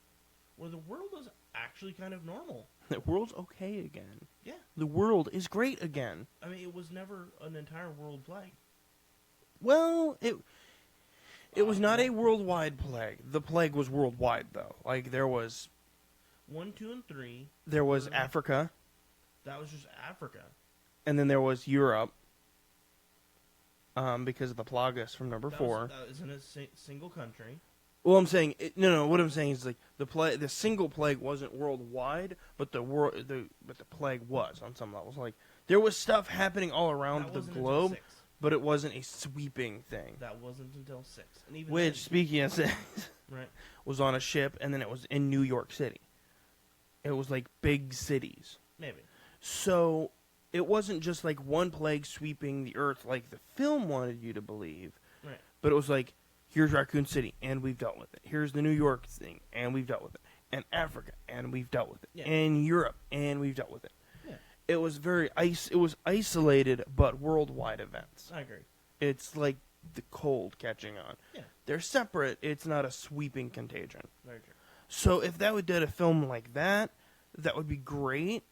B: Where the world is actually kind of normal.
A: The world's okay again.
B: Yeah.
A: The world is great again.
B: I mean, it was never an entire world plague.
A: Well, it was not a worldwide plague. The plague was worldwide, though. Like, there was...
B: 1, 2, and 3.
A: There was Africa.
B: That was just Africa.
A: And then there was Europe. Because of the Plagas from number 4.
B: That was in a single country.
A: Well, I'm saying... what I'm saying is, like, the single plague wasn't worldwide, but the plague was, on some levels. Like, there was stuff happening all around the globe, but it wasn't a sweeping thing.
B: That wasn't until 6. And even
A: Which, speaking of 6,
B: right,
A: was on a ship, and then it was in New York City. It was, like, big cities.
B: Maybe.
A: So, it wasn't just, like, one plague sweeping the earth like the film wanted you to believe.
B: Right.
A: But it was like, here's Raccoon City, and we've dealt with it. Here's the New York thing, and we've dealt with it. And Africa, and we've dealt with it.
B: Yeah.
A: And Europe, and we've dealt with it.
B: Yeah.
A: It was it was isolated, but worldwide events.
B: I agree.
A: It's like the cold catching on.
B: Yeah.
A: They're separate. It's not a sweeping contagion.
B: Very true.
A: So if that would did a film like that, that would be great.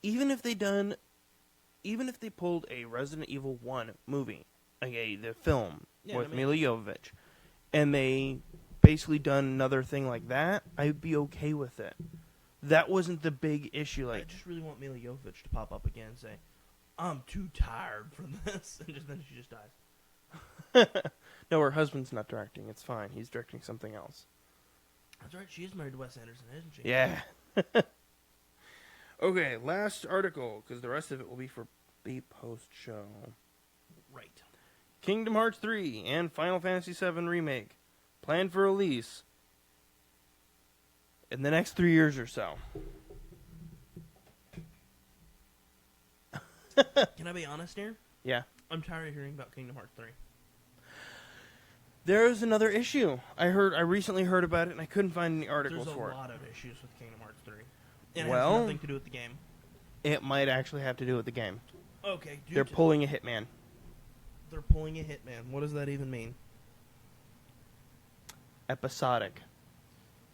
A: Even if they pulled a Resident Evil 1 movie, like the film with Mila Jovovich, and they basically done another thing like that, I'd be okay with it. That wasn't the big issue. Like,
B: I just really want Mila Jovovich to pop up again and say, "I'm too tired for this," and then she just dies.
A: No, her husband's not directing. It's fine. He's directing something else.
B: That's right. She is married to Wes Anderson, isn't she?
A: Yeah. Okay, last article, because the rest of it will be for the post-show.
B: Right.
A: Kingdom Hearts 3 and Final Fantasy VII Remake planned for release in the next 3 years or so.
B: Can I be honest here?
A: Yeah.
B: I'm tired of hearing about Kingdom Hearts 3.
A: There's another issue. I recently heard about it, and I couldn't find any articles for it.
B: There's a lot of issues with Kingdom Hearts 3. And it
A: Well,
B: has nothing to do with the game.
A: It might actually have to do with the game.
B: Okay.
A: They're pulling a Hitman.
B: They're pulling a Hitman. What does that even mean?
A: Episodic.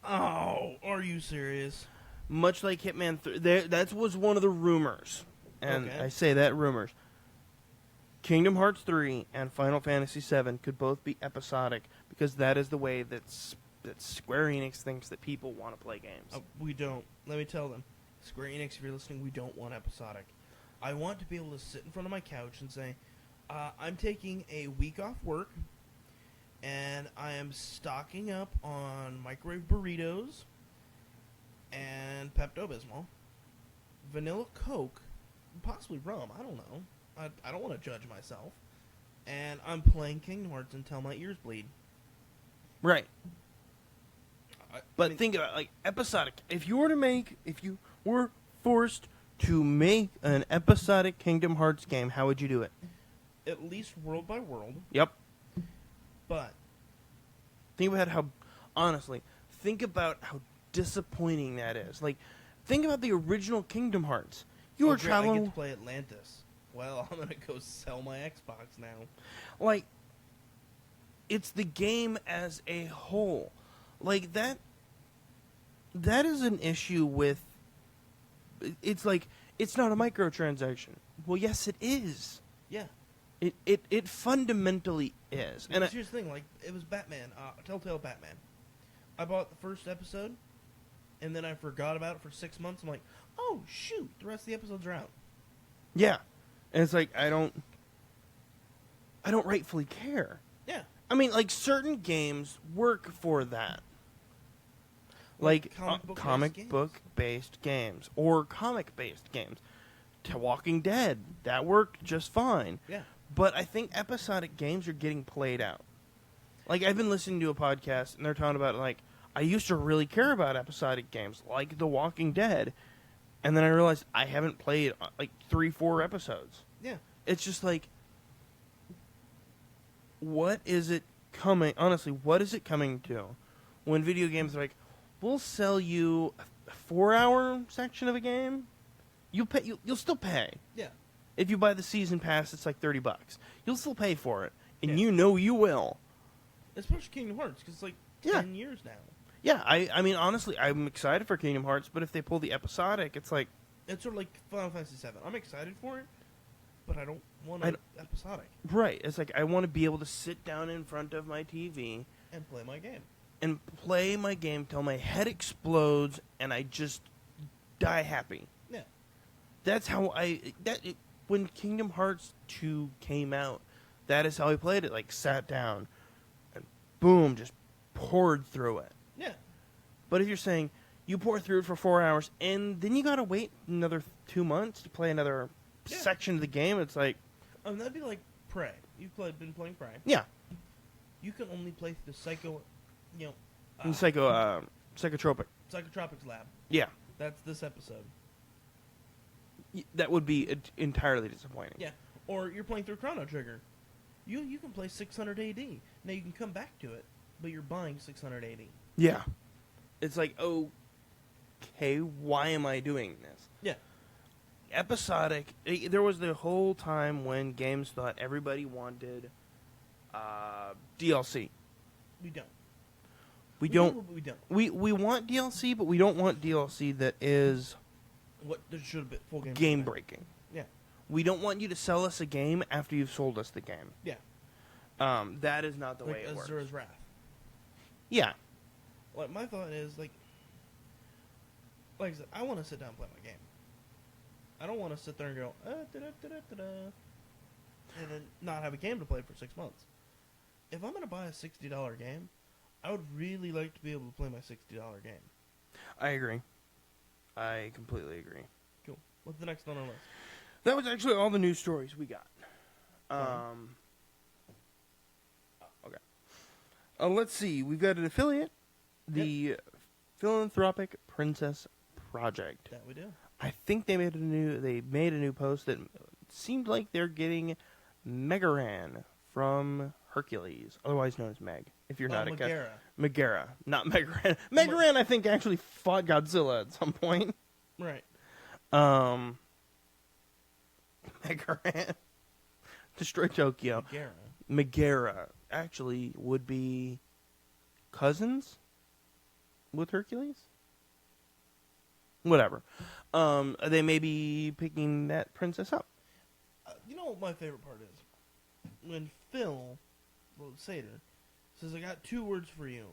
B: Oh, are you serious?
A: Much like Hitman 3. That was one of the rumors. And
B: Okay.
A: I say that rumors. Kingdom Hearts 3 and Final Fantasy 7 could both be episodic because that is the way that Square Enix thinks that people want to play games.
B: We don't. Let me tell them. Square Enix, if you're listening, we don't want episodic. I want to be able to sit in front of my couch and say, I'm taking a week off work, and I am stocking up on microwave burritos and Pepto-Bismol, vanilla Coke, possibly rum, I don't know. I don't want to judge myself. And I'm playing Kingdom Hearts until my ears bleed.
A: Right. But think about it, like, episodic. If you were forced to make an episodic Kingdom Hearts game, how would you do it?
B: At least world by world.
A: Yep.
B: But
A: think about how disappointing that is. Like, think about the original Kingdom Hearts. You were traveling.
B: I get to play Atlantis. Well, I'm gonna go sell my Xbox now.
A: Like, it's the game as a whole. Like, that is an issue with... It's like, it's not a microtransaction. Well, yes, it is.
B: Yeah.
A: It fundamentally is.
B: And here's the thing, like, it was Batman, Telltale Batman. I bought the first episode, and then I forgot about it for 6 months. I'm like, oh, shoot, the rest of the episodes are out.
A: Yeah. And it's like, I don't rightfully care.
B: Yeah.
A: I mean, like, certain games work for that. Like comic book-based games. Or comic-based games. Walking Dead, that worked just fine.
B: Yeah.
A: But I think episodic games are getting played out. Like, I've been listening to a podcast, and they're talking about, like, I used to really care about episodic games, like The Walking Dead, and then I realized I haven't played, like, 3-4 episodes.
B: Yeah.
A: It's just like, what is it coming, honestly, what is it coming to when video games are like, we'll sell you a 4-hour section of a game, You'll still pay.
B: Yeah.
A: If you buy the season pass, it's like $30. You'll still pay for it, and
B: Yeah.
A: you know you will.
B: Especially Kingdom Hearts, because it's like
A: Yeah.
B: 10 years now.
A: Yeah, I mean, honestly, I'm excited for Kingdom Hearts, but if they pull the episodic, it's like...
B: It's sort of like Final Fantasy VII. I'm excited for it, but I don't want an episodic.
A: Right. It's like I want to be able to sit down in front of my TV...
B: And play my game.
A: And play my game till my head explodes and I just die happy.
B: Yeah.
A: That's how when Kingdom Hearts 2 came out, that is how I played it. Like, sat down and boom, just poured through it.
B: Yeah.
A: But if you're saying you pour through it for 4 hours and then you gotta wait another 2 months to play another section of the game, it's like...
B: that'd be like Prey. You've been playing Prey.
A: Yeah.
B: You can only play the
A: Psychotropic.
B: Psychotropics Lab.
A: Yeah.
B: That's this episode.
A: That would be entirely disappointing.
B: Yeah. Or you're playing through Chrono Trigger. You can play 600 AD. Now you can come back to it, but you're buying 600 AD.
A: Yeah. It's like, okay, why am I doing this?
B: Yeah.
A: Episodic, there was the whole time when games thought everybody wanted DLC.
B: We don't.
A: We don't.
B: We don't.
A: We want DLC, but we don't want DLC that is
B: what there should have been full
A: game breaking.
B: Yeah.
A: We don't want you to sell us a game after you've sold us the game.
B: Yeah.
A: That is not the way it works.
B: Azura's Wrath.
A: Yeah.
B: Like my thought is like I said, I want to sit down and play my game. I don't want to sit there and go and then not have a game to play for 6 months. If I'm going to buy a $60 game, I would really like to be able to play my $60 game.
A: I agree. I completely agree.
B: Cool. What's the next on our list?
A: That was actually all the news stories we got. Okay. Let's see. We've got an affiliate, the Philanthropic Princess Project.
B: That we do.
A: I think they made a new post that seemed like they're getting Megaran from Hercules, otherwise known as Meg. If you're not a Megara, not Megaran. Megaran, I think, actually fought Godzilla at some point.
B: Right.
A: Megaran destroy Tokyo. Megara actually would be cousins with Hercules. Whatever. They may be picking that princess up.
B: You know what my favorite part is? When Phil, Sater, says, I got 2 words for you.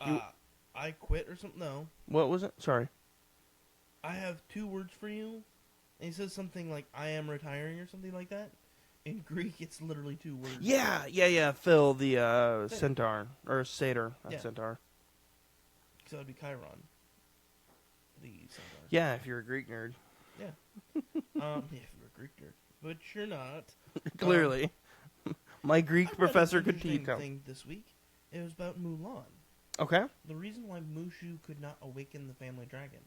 B: I quit or something? No.
A: What was it? Sorry.
B: I have 2 words for you. And he says something like, I am retiring or something like that. In Greek, it's literally 2 words.
A: Yeah. Phil, the centaur. Or satyr, not centaur.
B: So that would be Chiron. The centaur.
A: Yeah, if you're a Greek nerd.
B: Yeah. If you're a Greek nerd. But you're not.
A: Clearly. My Greek professor could teach him.
B: Thing this week. It was about Mulan.
A: Okay.
B: The reason why Mushu could not awaken the family dragon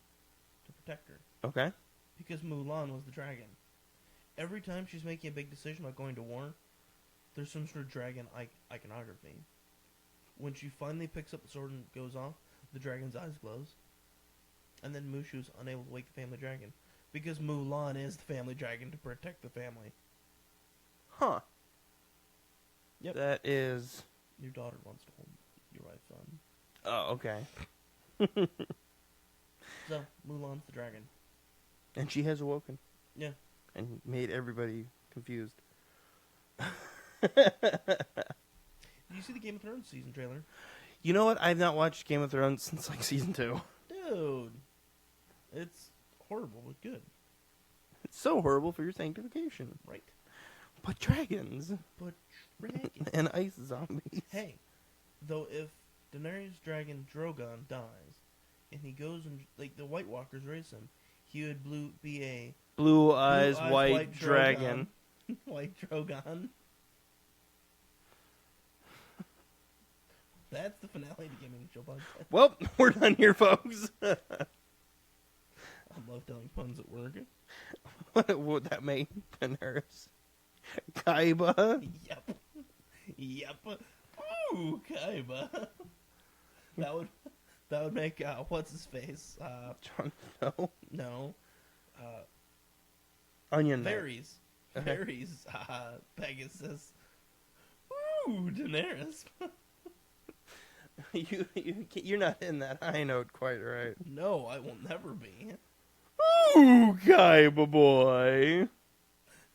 B: to protect her.
A: Okay.
B: Because Mulan was the dragon. Every time she's making a big decision like going to war, there's some sort of dragon iconography. When she finally picks up the sword and goes off, the dragon's eyes close. And then Mushu's unable to wake the family dragon. Because Mulan is the family dragon to protect the family.
A: Huh.
B: Yep.
A: That is...
B: Your daughter wants to hold your wife's son.
A: Oh, okay.
B: So, Mulan's the dragon.
A: And she has awoken.
B: Yeah.
A: And made everybody confused.
B: Did you see the Game of Thrones season trailer?
A: You know what? I've not watched Game of Thrones since like season 2.
B: Dude. It's horrible, but good.
A: It's so horrible for your sanctification.
B: Right.
A: But dragons. And ice zombies.
B: Hey, though if Daenerys' dragon Drogon dies, and he goes and, like, the White Walkers raise him, he would be a...
A: Blue eyes white dragon.
B: White Drogon. That's the finale to Gaming Show Podcast.
A: Well, we're done here, folks.
B: I love telling puns at work.
A: What would that make Daenerys? Kaiba?
B: Yep. Ooh, Kaiba. That would make, what's his face?
A: Jon Snow?
B: No.
A: Onion Knight.
B: Varys.
A: Okay.
B: Varys, Pegasus. Ooh, Daenerys.
A: You're not in that high note quite right.
B: No, I will never be.
A: Ooh, Kaiba boy.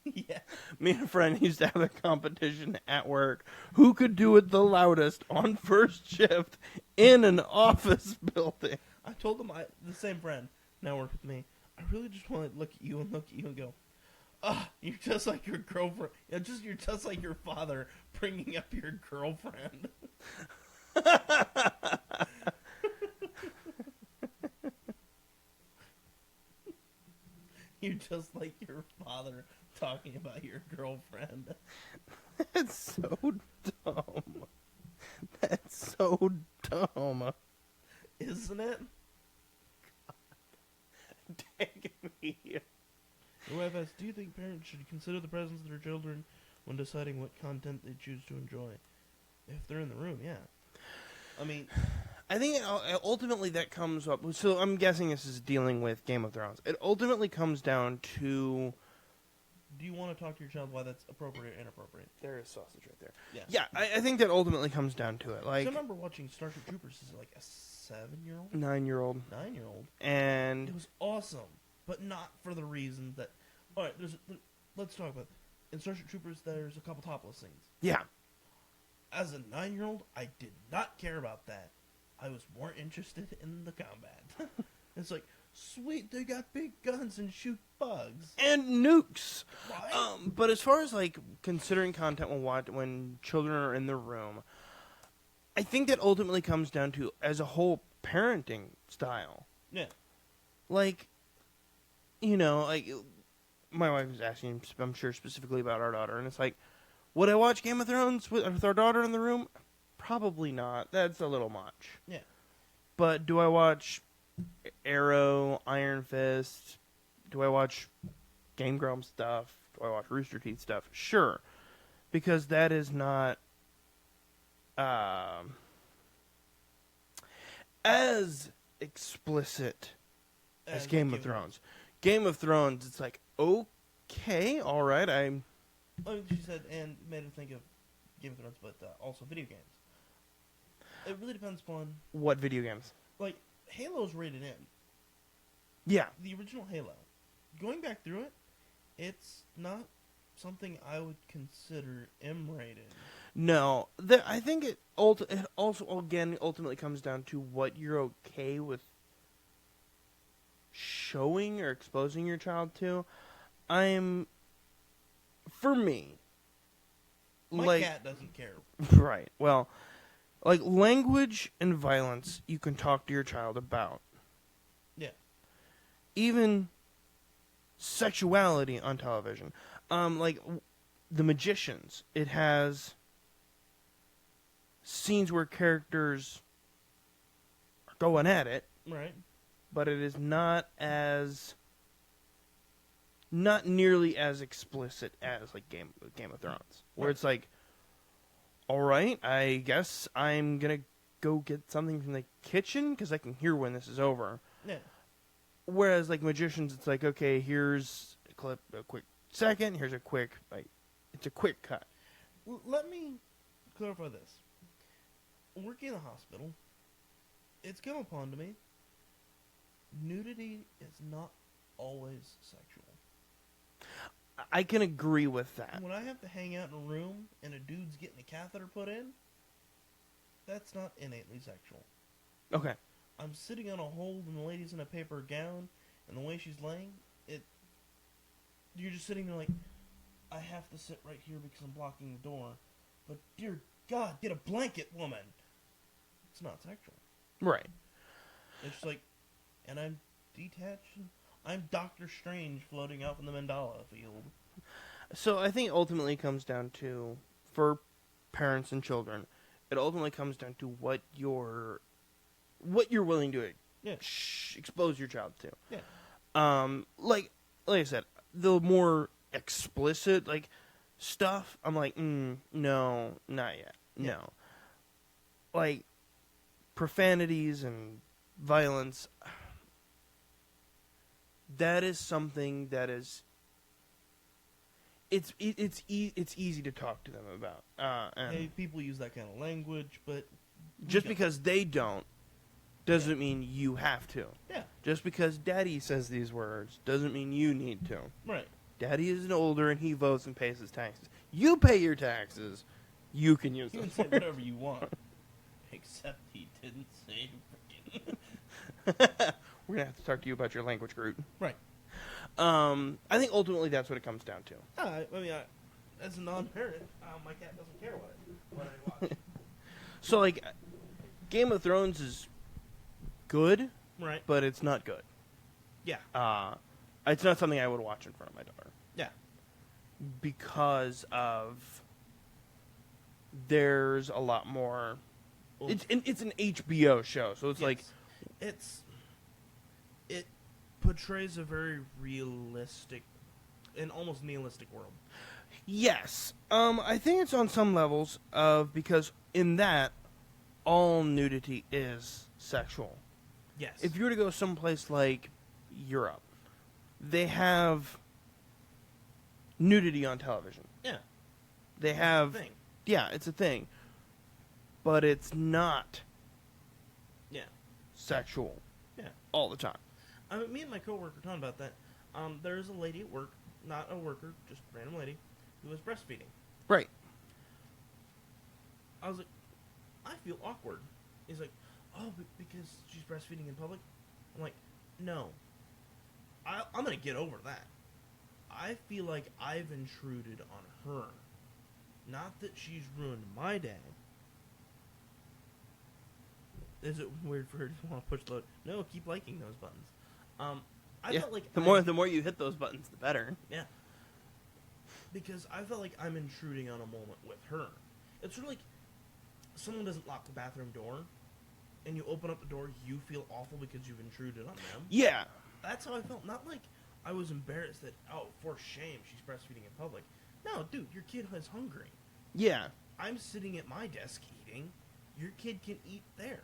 B: Yeah.
A: Me and a friend used to have a competition at work. Who could do it the loudest on first shift in an office building?
B: I told him, the same friend, now work with me, I really just want to look at you and go, you're just like your girlfriend. You're just like your father bringing up your girlfriend. You're just like your father talking about your girlfriend.
A: That's so dumb. That's so dumb.
B: Isn't it?
A: Take me.
B: Your wife asks, do you think parents should consider the presence of their children when deciding what content they choose to enjoy? If they're in the room, yeah. I mean,
A: I think ultimately that comes up. So I'm guessing this is dealing with Game of Thrones. It ultimately comes down to.
B: do you want to talk to your child why that's appropriate or inappropriate?
A: There is sausage right there.
B: Yeah.
A: Yeah, I think that ultimately comes down to it. Like,
B: so I remember watching Starship Troopers as like a 7-year-old?
A: 9-year-old.
B: 9-year-old.
A: And.
B: It was awesome, but not for the reason that. All right, let's talk about. In Starship Troopers, there's a couple topless scenes.
A: Yeah.
B: As a 9-year-old, I did not care about that. I was more interested in the combat. It's like, sweet, they got big guns and shoot bugs.
A: And nukes.
B: Right?
A: But as far as, like, considering content when children are in the room, I think that ultimately comes down to, as a whole, parenting style.
B: Yeah.
A: Like, you know, like, my wife was asking, I'm sure, specifically about our daughter, and it's like, would I watch Game of Thrones with our daughter in the room? Probably not. That's a little much.
B: Yeah.
A: But do I watch Arrow, Iron Fist? Do I watch Game Grumps stuff? Do I watch Rooster Teeth stuff? Sure. Because that is not as explicit as Game of Thrones. Game of Thrones, it's like, okay, all right,
B: She said, and made her think of Game of Thrones, but also video games. It really depends upon...
A: What video games?
B: Like, Halo's rated M.
A: Yeah.
B: The original Halo. Going back through it, it's not something I would consider M-rated.
A: No. I think it also, again, ultimately comes down to what you're okay with showing or exposing your child to. For me...
B: My cat doesn't care.
A: Right. Well, like, language and violence you can talk to your child about.
B: Yeah.
A: Even sexuality on television. Like, The Magicians. It has scenes where characters are going at it.
B: Right.
A: But it is not nearly as explicit as, like, Game of Thrones. Where it's like, all right, I guess I'm going to go get something from the kitchen because I can hear when this is over.
B: Yeah.
A: Whereas, like, Magicians, it's like, okay, here's a clip, a quick second, here's a quick, like, it's a quick cut.
B: Let me clarify this. Working in the hospital, it's come upon to me, nudity is not always sexual.
A: I can agree with that.
B: When I have to hang out in a room and a dude's getting a catheter put in, that's not innately sexual.
A: Okay.
B: I'm sitting on a hold and the lady's in a paper gown, and the way she's laying, you're just sitting there like, I have to sit right here because I'm blocking the door. But dear God, get a blanket, woman. It's not sexual.
A: Right.
B: It's just like, and I'm detached. I'm Doctor Strange floating out in the Mandala field.
A: So I think ultimately it comes down to, for parents and children, it ultimately comes down to what you're willing to expose your child to.
B: Yeah.
A: Like I said, the more explicit like stuff, I'm like, no, not yet.
B: Yeah.
A: No. Like profanities and violence, that is something that is. It's easy to talk to them about. And
B: Hey, people use that kind of language, but
A: just because they don't doesn't mean you have to.
B: Yeah.
A: Just because Daddy says these words doesn't mean you need to.
B: Right.
A: Daddy is older and he votes and pays his taxes. You pay your taxes. You can use
B: You
A: them.
B: can say whatever you want. Except he didn't say freaking.
A: We're gonna have to talk to you about your language, Groot.
B: Right.
A: I think ultimately that's what it comes down to.
B: I mean, as a non-parent, my cat doesn't care what I watch.
A: So, like, Game of Thrones is good,
B: Right.
A: but it's not good.
B: Yeah.
A: It's not something I would watch in front of my daughter.
B: Yeah.
A: Because of there's a lot more.
B: Well,
A: It's an HBO show, so it's
B: yes.
A: like
B: it portrays a very realistic and almost nihilistic world.
A: yes. I think it's on some levels of because in that all nudity is sexual.
B: Yes.
A: If you were to go someplace like Europe, they have nudity on television.
B: Yeah.
A: They have
B: Thing.
A: yeah, it's a thing. But it's not
B: Yeah.
A: sexual.
B: Yeah.
A: All the time.
B: I mean, me and my coworker talking about that. There's a lady at work, not a worker, just a random lady, who was breastfeeding.
A: Right.
B: I was like, I feel awkward. He's like, oh, but because she's breastfeeding in public? I'm like, no. I'm going to get over that. I feel like I've intruded on her. Not that she's ruined my day. Is it weird for her to want to push the... No, keep liking those buttons. I felt like...
A: the more you hit those buttons, the better.
B: Yeah. Because I felt like I'm intruding on a moment with her. It's sort of like someone doesn't lock the bathroom door, and you open up the door, you feel awful because you've intruded on them.
A: Yeah.
B: That's how I felt. Not like I was embarrassed that, oh, for shame, she's breastfeeding in public. No, dude, your kid is hungry.
A: Yeah.
B: I'm sitting at my desk eating. Your kid can eat there.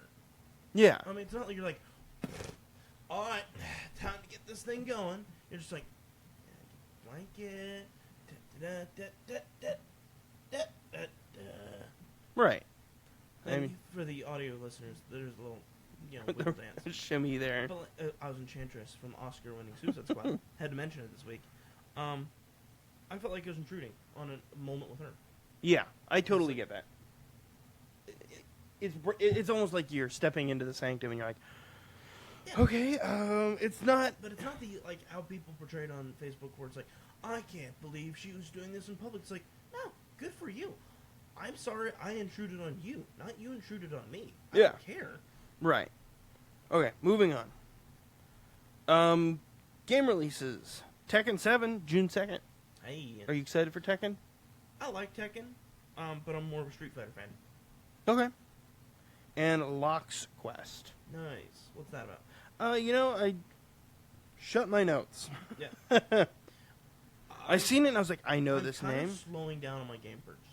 A: Yeah.
B: I mean, it's not like you're like, all right, time to get this thing going. You're just like, blanket,
A: Right.
B: And for the audio listeners, there's a little, wiggle dance.
A: Shimmy there.
B: But, I was Enchantress from Oscar-winning Suicide Squad. Had to mention it this week. I felt like I was intruding on a moment with her.
A: Yeah, I totally get that. It's almost like you're stepping into the sanctum and you're like,
B: Yeah.
A: okay, it's not...
B: But it's not the, like, how people portray it on Facebook where it's like, I can't believe she was doing this in public. It's like, no, good for you. I'm sorry I intruded on you, not you intruded on me. I don't care.
A: Right. Okay, moving on. Game releases. Tekken 7, June 2nd.
B: Hey.
A: Are you excited for Tekken?
B: I like Tekken, but I'm more of a Street Fighter fan.
A: Okay. And Lock's Quest.
B: Nice. What's that about?
A: I shut my notes.
B: Yeah.
A: I seen it and I was like, I know
B: I'm
A: this
B: kind
A: name.
B: of slowing down on my game purchases.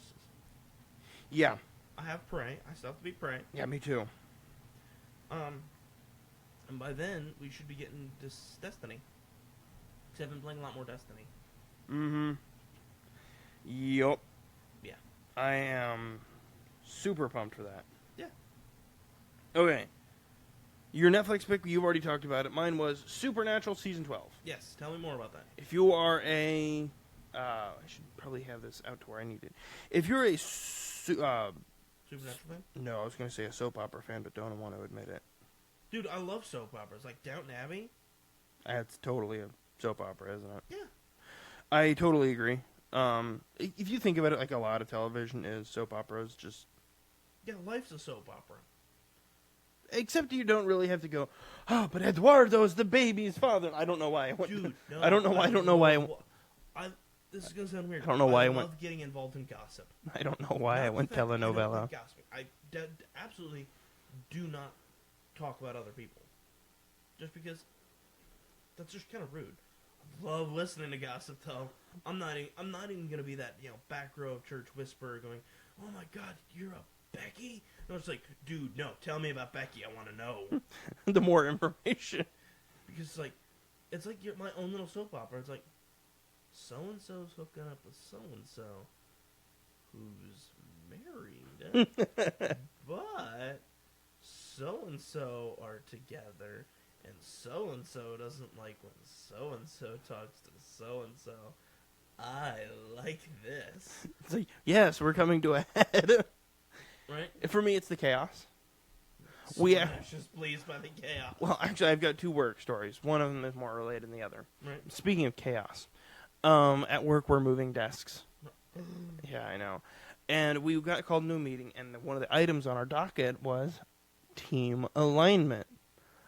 A: Yeah.
B: I have Prey. I still have to beat Prey.
A: Yeah, me too.
B: And by then, we should be getting this Destiny. Because I've been playing a lot more Destiny.
A: Mm-hmm. Yup.
B: Yeah.
A: I am super pumped for that.
B: Yeah.
A: Okay. Your Netflix pick, you've already talked about it. Mine was Supernatural Season 12.
B: Yes, tell me more about that.
A: If you are I should probably have this out to where I need it. If you're a...
B: Supernatural fan?
A: No, I was going to say a soap opera fan, but don't want to admit it.
B: Dude, I love soap operas. Like Downton Abbey.
A: That's totally a soap opera, isn't it?
B: Yeah.
A: I totally agree. If you think about it, like a lot of television is soap operas, just...
B: Yeah, life's a soap opera.
A: Except you don't really have to go, oh, but Eduardo's the baby's father. I don't know why I went...
B: Dude, no.
A: I don't know why
B: this is going to sound weird.
A: I don't know why I
B: love
A: went...
B: getting involved in gossip.
A: I don't know why I
B: Not
A: went
B: the fact that I don't
A: telenovela.
B: like gossiping. I absolutely do not talk about other people. Just because that's just kind of rude. I love listening to gossip, though. I'm not even going to be that, back row of church whisperer going, oh my God, you're a Becky? No, it's like, dude, no, tell me about Becky. I want to know.
A: The more information.
B: Because, like, It's like my own little soap opera. It's like, so-and-so's hooking up with so-and-so who's married, but so-and-so are together, and so-and-so doesn't like when so-and-so talks to so-and-so. I like this.
A: It's like, yes, we're coming to a head.
B: Right?
A: For me, it's the chaos.
B: Just pleased by the chaos.
A: Well, actually, I've got two work stories. One of them is more related than the other.
B: Right.
A: Speaking of chaos, at work we're moving desks. Yeah, I know. And we got called into a meeting, and one of the items on our docket was team alignment.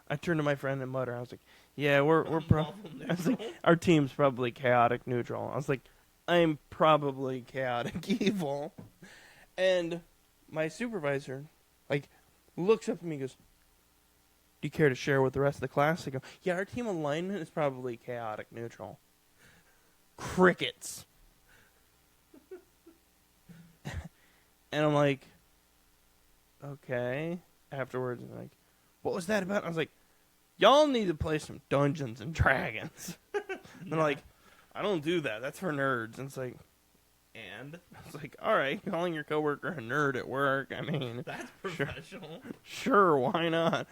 A: I turned to my friend and muttered, I was like, yeah, we're I was like, our team's probably chaotic neutral. I was like, I'm probably chaotic evil. And my supervisor, like, looks up at me and goes, do you care to share with the rest of the class? I go, yeah, our team alignment is probably chaotic neutral. Crickets. And I'm like, okay. Afterwards, I'm like, what was that about? I was like, y'all need to play some Dungeons and Dragons. And they're like, I don't do that. That's for nerds. And it's like,
B: and
A: it's like, all right, calling your coworker a nerd at work. I mean,
B: that's professional.
A: Sure, why not?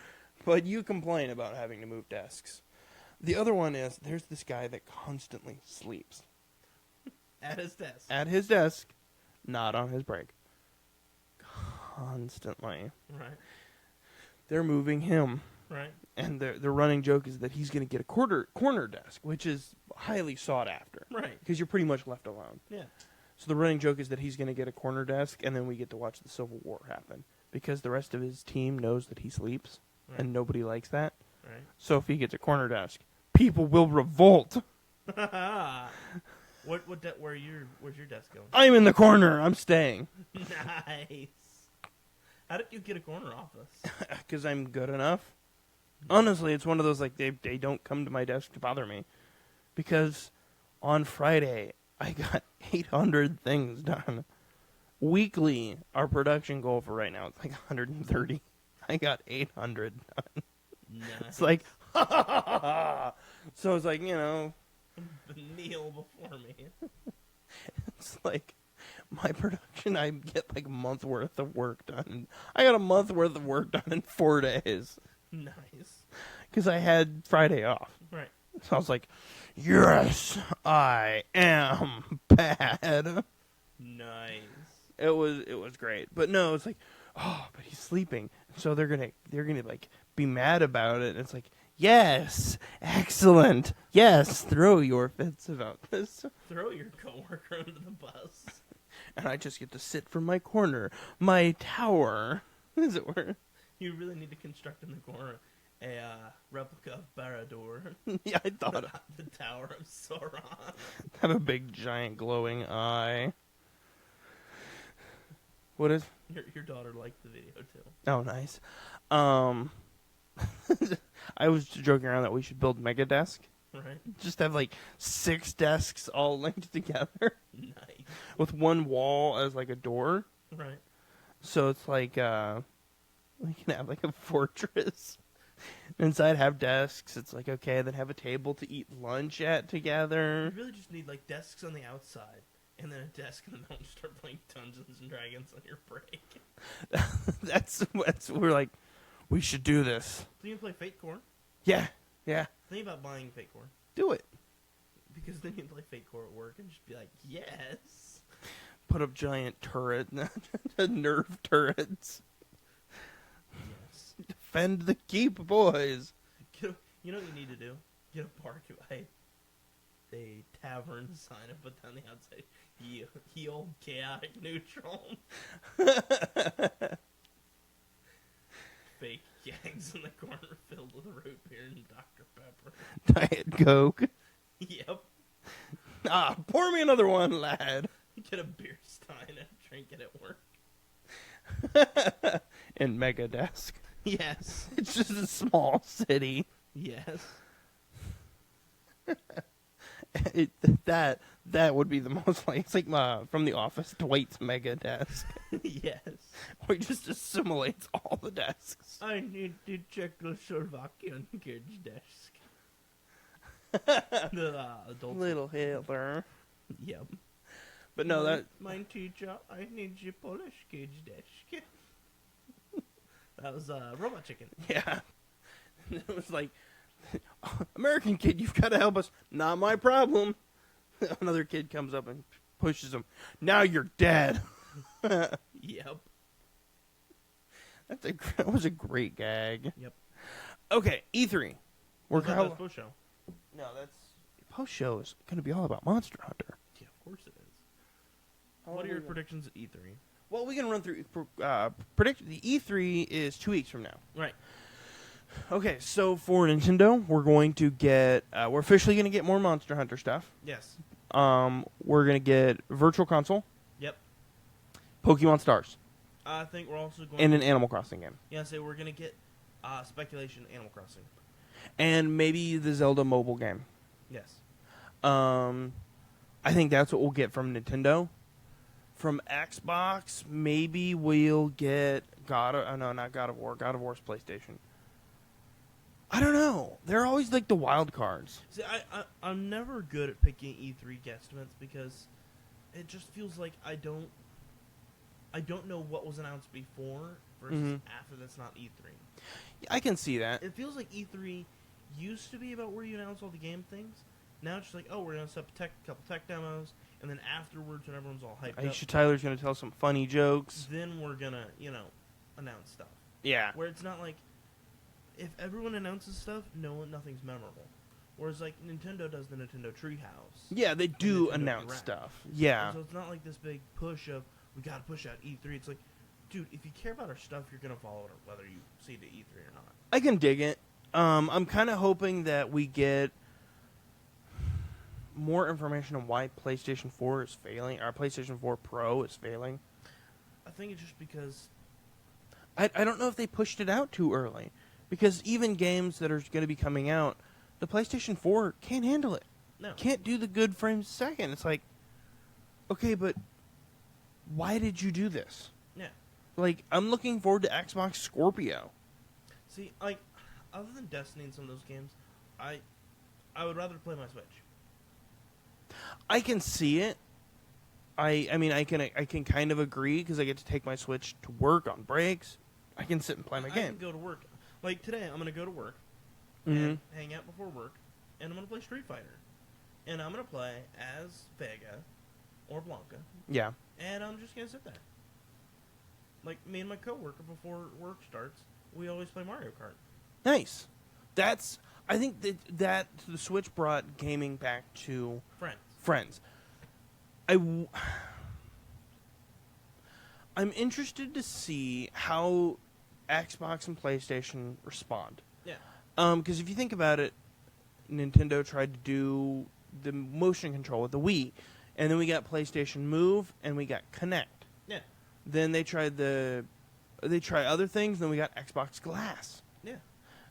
A: But you complain about having to move desks. The other one is there's this guy that constantly sleeps
B: At his desk.
A: at his desk, not on his break. Constantly.
B: Right.
A: They're moving him.
B: Right.
A: And the running joke is that he's going to get a corner desk, which is highly sought after.
B: Right.
A: Because you're pretty much left alone.
B: Yeah.
A: So the running joke is that he's going to get a corner desk, and then we get to watch the Civil War happen. Because the rest of his team knows that he sleeps,
B: Right.
A: and nobody likes that.
B: Right.
A: So if he gets a corner desk, people will revolt.
B: Where's your desk going?
A: I'm in the corner. I'm staying.
B: Nice. How did you get a corner office?
A: Because I'm good enough. Honestly, it's one of those, like, they don't come to my desk to bother me. Because on Friday, I got 800 things done. Weekly, our production goal for right now is like 130. I got 800 done.
B: Nice.
A: It's like, ha ha ha ha ha. So it's like,
B: kneel before me.
A: it's like my production, I get like a month worth of work done. I got a month worth of work done in 4 days.
B: Nice.
A: Because I had Friday off.
B: Right.
A: So I was like, yes, I am bad.
B: Nice.
A: It was great. But no, it's like, oh, but he's sleeping. So they're gonna like be mad about it. And it's like, yes, excellent. Yes, throw your fits about this.
B: Throw your coworker under the bus.
A: And I just get to sit from my corner, my tower, as it were.
B: You really need to construct in the corner a replica of Barad-dûr.
A: Yeah, I thought of
B: the Tower of Sauron.
A: have a big, giant, glowing eye. What is?
B: Your daughter liked the video too.
A: Oh, nice. I was joking around that we should build Mega Desk.
B: Right.
A: Just have like 6 desks all linked together.
B: Nice.
A: With one wall as like a door.
B: Right.
A: So it's like we can have like a fortress. Inside have desks. It's like, okay, then have a table to eat lunch at together.
B: You really just need like desks on the outside. And then a desk in the middle and start playing Dungeons and Dragons on your break.
A: that's we're like, we should do this.
B: So you can play Fate Core.
A: Yeah.
B: Think about buying Fate Core.
A: Do it.
B: Because then you can play Fate Core at work and just be like, yes.
A: Put up giant nerve turrets.
B: Yes.
A: Defend the keep, boys.
B: You know what you need to do? Get a park, a tavern sign and put down the outside. He old chaotic neutral. Fake gangs in the corner filled with root beer and Dr. Pepper.
A: Diet Coke.
B: Yep.
A: Pour me another one, lad.
B: Get a beer stein and drink it at work.
A: In Mega Desk.
B: Yes.
A: It's just a small city.
B: Yes.
A: That would be the most like, it's like from The Office, Dwight's Mega Desk.
B: Yes.
A: Where he just assimilates all the desks.
B: I need the Czechoslovakian kids desk. The adults.
A: Little Hitler.
B: Yep.
A: But no, that
B: My teacher, I need you Polish kids desk. That was Robot Chicken.
A: yeah. It was like, American kid, you've got to help us. Not my problem. Another kid comes up and pushes him. Now you're dead.
B: Yep.
A: That was a great gag.
B: Yep.
A: Okay, E3.
B: That's post show.
A: No, that's post show is going to be all about Monster Hunter.
B: Yeah, of course it is. What are your predictions at E3?
A: Well, we can run through prediction. The E3 is 2 weeks from now.
B: Right.
A: Okay, so for Nintendo, we're going to get we're officially going to get more Monster Hunter stuff.
B: Yes.
A: We're going to get Virtual Console.
B: Yep.
A: Pokemon Stars.
B: I think we're also going
A: And an Animal Crossing game.
B: Yeah, so we're going to get speculation Animal Crossing.
A: And maybe the Zelda mobile game.
B: Yes.
A: I think that's what we'll get from Nintendo. From Xbox, maybe we'll get not God of War. God of War's PlayStation. I don't know. They're always like the wild cards.
B: See, I'm never good at picking E3 guesstimates because it just feels like I don't know what was announced before versus after that's not E3.
A: I can see that.
B: It feels like E3 used to be about where you announce all the game things. Now it's just like, oh, we're going to set up a couple tech demos, and then afterwards when everyone's all hyped
A: Aisha
B: up,
A: Tyler's going to tell some funny jokes.
B: then we're going to, announce stuff.
A: Yeah.
B: Where it's not like, if everyone announces stuff, nothing's memorable. Whereas, like, Nintendo does the Nintendo Treehouse.
A: Yeah, they do
B: Nintendo
A: announce
B: Direct.
A: stuff. Yeah.
B: So it's not like this big push of, we got to push out E3. It's like, dude, if you care about our stuff, you're going to follow it whether you see the E3 or not.
A: I can dig it. I'm kind of hoping that we get more information on why PlayStation 4 is failing, or PlayStation 4 Pro is failing.
B: I think it's just because...
A: I don't know if they pushed it out too early. Because even games that are going to be coming out, the PlayStation 4 can't handle it.
B: No.
A: Can't do the good frames a second. It's like, okay, but why did you do this?
B: Yeah.
A: Like, I'm looking forward to Xbox Scorpio.
B: See, like, other than Destiny and some of those games, I would rather play my Switch.
A: I can see it. I mean, I can kind of agree because I get to take my Switch to work on breaks. I can sit and play my
B: I
A: game.
B: can go to work. Like, today, I'm going to go to work
A: Mm-hmm.
B: and hang out before work, and I'm going to play Street Fighter. And I'm going to play as Vega or Blanca,
A: Yeah.
B: and I'm just going to sit there. Like, me and my coworker, before work starts, we always play Mario Kart.
A: Nice. I think that the Switch brought gaming back to friends. I'm interested to see how Xbox and PlayStation respond.
B: Yeah.
A: Because if you think about it, Nintendo tried to do the motion control with the Wii, and then we got PlayStation Move, and we got Kinect.
B: Yeah.
A: Then they tried other things, then we got Xbox Glass.
B: Yeah.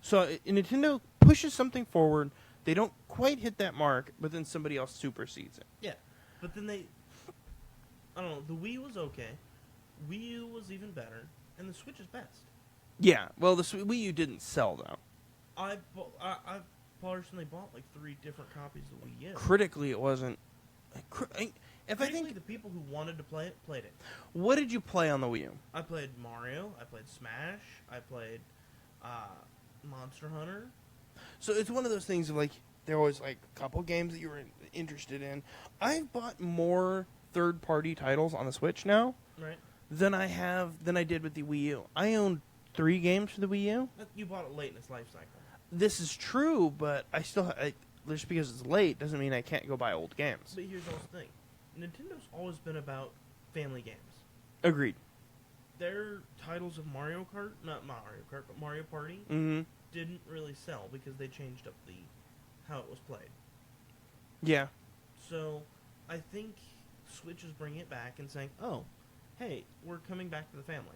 A: So Nintendo pushes something forward, they don't quite hit that mark, but then somebody else supersedes it.
B: Yeah. But then I don't know, the Wii was okay, Wii U was even better, and the Switch is best.
A: Yeah, well, the Wii U didn't sell, though.
B: I personally bought like 3 different copies of the Wii U.
A: Critically, it wasn't... If I think
B: the people who wanted to play it, played it.
A: What did you play on the Wii U?
B: I played Mario, I played Smash, I played Monster Hunter.
A: So it's one of those things of, like, there was, like, a couple games that you were interested in. I've bought more third-party titles on the Switch now
B: Right.
A: than I did with the Wii U. I own 3 games for the Wii U.
B: You bought it late in its life cycle.
A: This is true, but I still... just because it's late doesn't mean I can't go buy old games.
B: But here's also the thing. Nintendo's always been about family games.
A: Agreed.
B: Their titles of Mario Kart, not Mario Kart, but Mario Party,
A: Mm-hmm.
B: didn't really sell because they changed up how it was played.
A: Yeah.
B: So, I think Switch is bringing it back and saying, oh, hey, we're coming back to the family.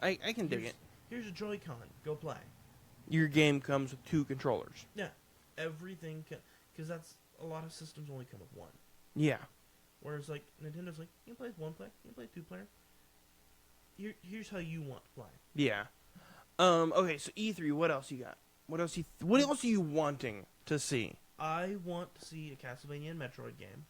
A: I can dig it.
B: Here's a Joy-Con. Go play.
A: Your game comes with 2 controllers.
B: Yeah. Everything, because that's, a lot of systems only come with 1.
A: Yeah.
B: Whereas, like, Nintendo's like, you can play 1 player, you can play 2 player. Here's how you want to play.
A: Yeah. Okay, so E3, what else you got? What else are you wanting to see?
B: I want to see a Castlevania and Metroid game.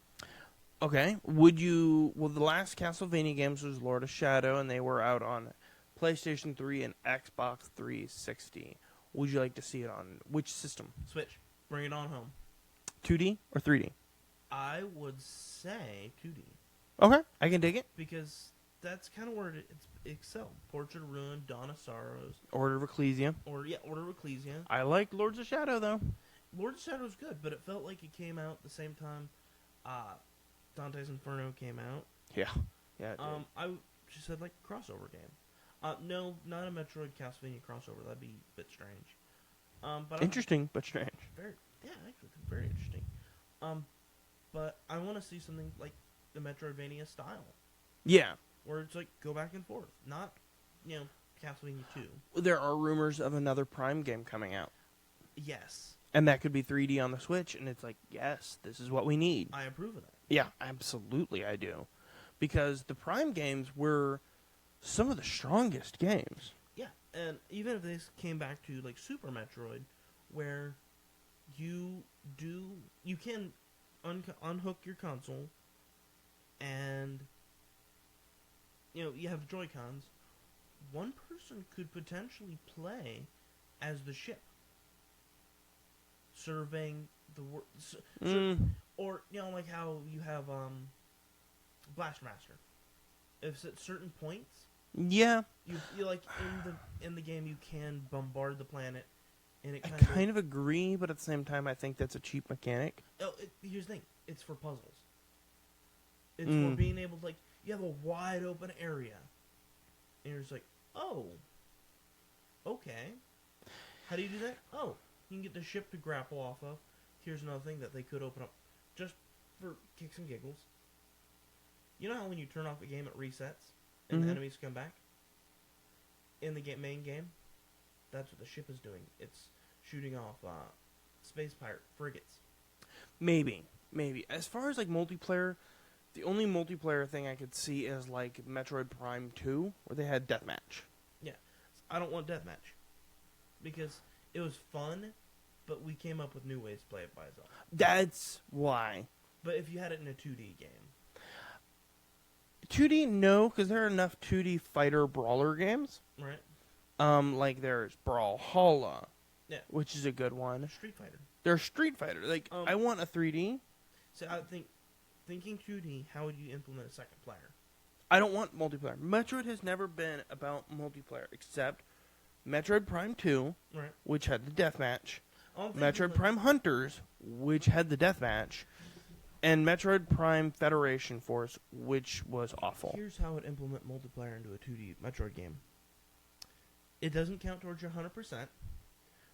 A: Okay. Would you... Well, the last Castlevania games was Lord of Shadow, and they were out on PlayStation 3 and Xbox 360. Would you like to see it on which system?
B: Switch. Bring it on home.
A: 2D or 3D?
B: I would say 2D.
A: Okay, I can dig it.
B: Because that's kind of where it's excelled. Portrait of Ruin, Dawn of Sorrows.
A: Order of Ecclesia.
B: Order of Ecclesia.
A: I like Lords of Shadow, though.
B: Lord of Shadow is good, but it felt like it came out the same time Dante's Inferno came out.
A: Yeah. Yeah, it did.
B: I just said like a crossover game. No, not a Metroid Castlevania crossover. That'd be a bit strange. But
A: Interesting, but strange.
B: Actually, very interesting. But I want to see something like the Metroidvania style,
A: Yeah.
B: where it's like go back and forth, not Castlevania 2.
A: There are rumors of another Prime game coming out.
B: Yes,
A: And that could be 3D on the Switch, and it's like, yes, this is what we need.
B: I approve of that.
A: Yeah, absolutely I do. Because the Prime games were some of the strongest games.
B: Yeah, and even if this came back to like Super Metroid, where you can unhook your console, and you have the Joy-Cons. One person could potentially play as the ship, surveying the world, or like how you have Blaster Master. If at certain points,
A: Yeah.
B: you like in the game you can bombard the planet, and it
A: I
B: kind
A: kind of agree, but at the same time, I think that's a cheap mechanic.
B: here's the thing: it's for puzzles. It's for being able to you have a wide open area, and you're just like, oh, okay. How do you do that? Oh, you can get the ship to grapple off of. Here's another thing that they could open up just for kicks and giggles. You know how when you turn off a game it resets and the enemies come back? In the main game, that's what the ship is doing. It's shooting off space pirate frigates.
A: Maybe. As far as multiplayer, the only multiplayer thing I could see is Metroid Prime 2, where they had deathmatch.
B: Yeah. I don't want deathmatch. Because it was fun, but we came up with new ways to play it by itself.
A: That's why.
B: But if you had it in a 2D game.
A: 2D, no, because there are enough 2D fighter brawler games.
B: Right.
A: There's Brawlhalla,
B: Yeah.
A: which is a good one.
B: Street Fighter.
A: There's Street Fighter. I want a 3D.
B: So I think, thinking 2D, how would you implement a second player?
A: I don't want multiplayer. Metroid has never been about multiplayer, except Metroid Prime 2,
B: Right.
A: which had the deathmatch.
B: All I'm thinking
A: Metroid
B: is,
A: Prime Hunters, which had the deathmatch. And Metroid Prime Federation Force, which was awful.
B: Here's how it implement multiplayer into a 2D Metroid game. It doesn't count towards your 100%,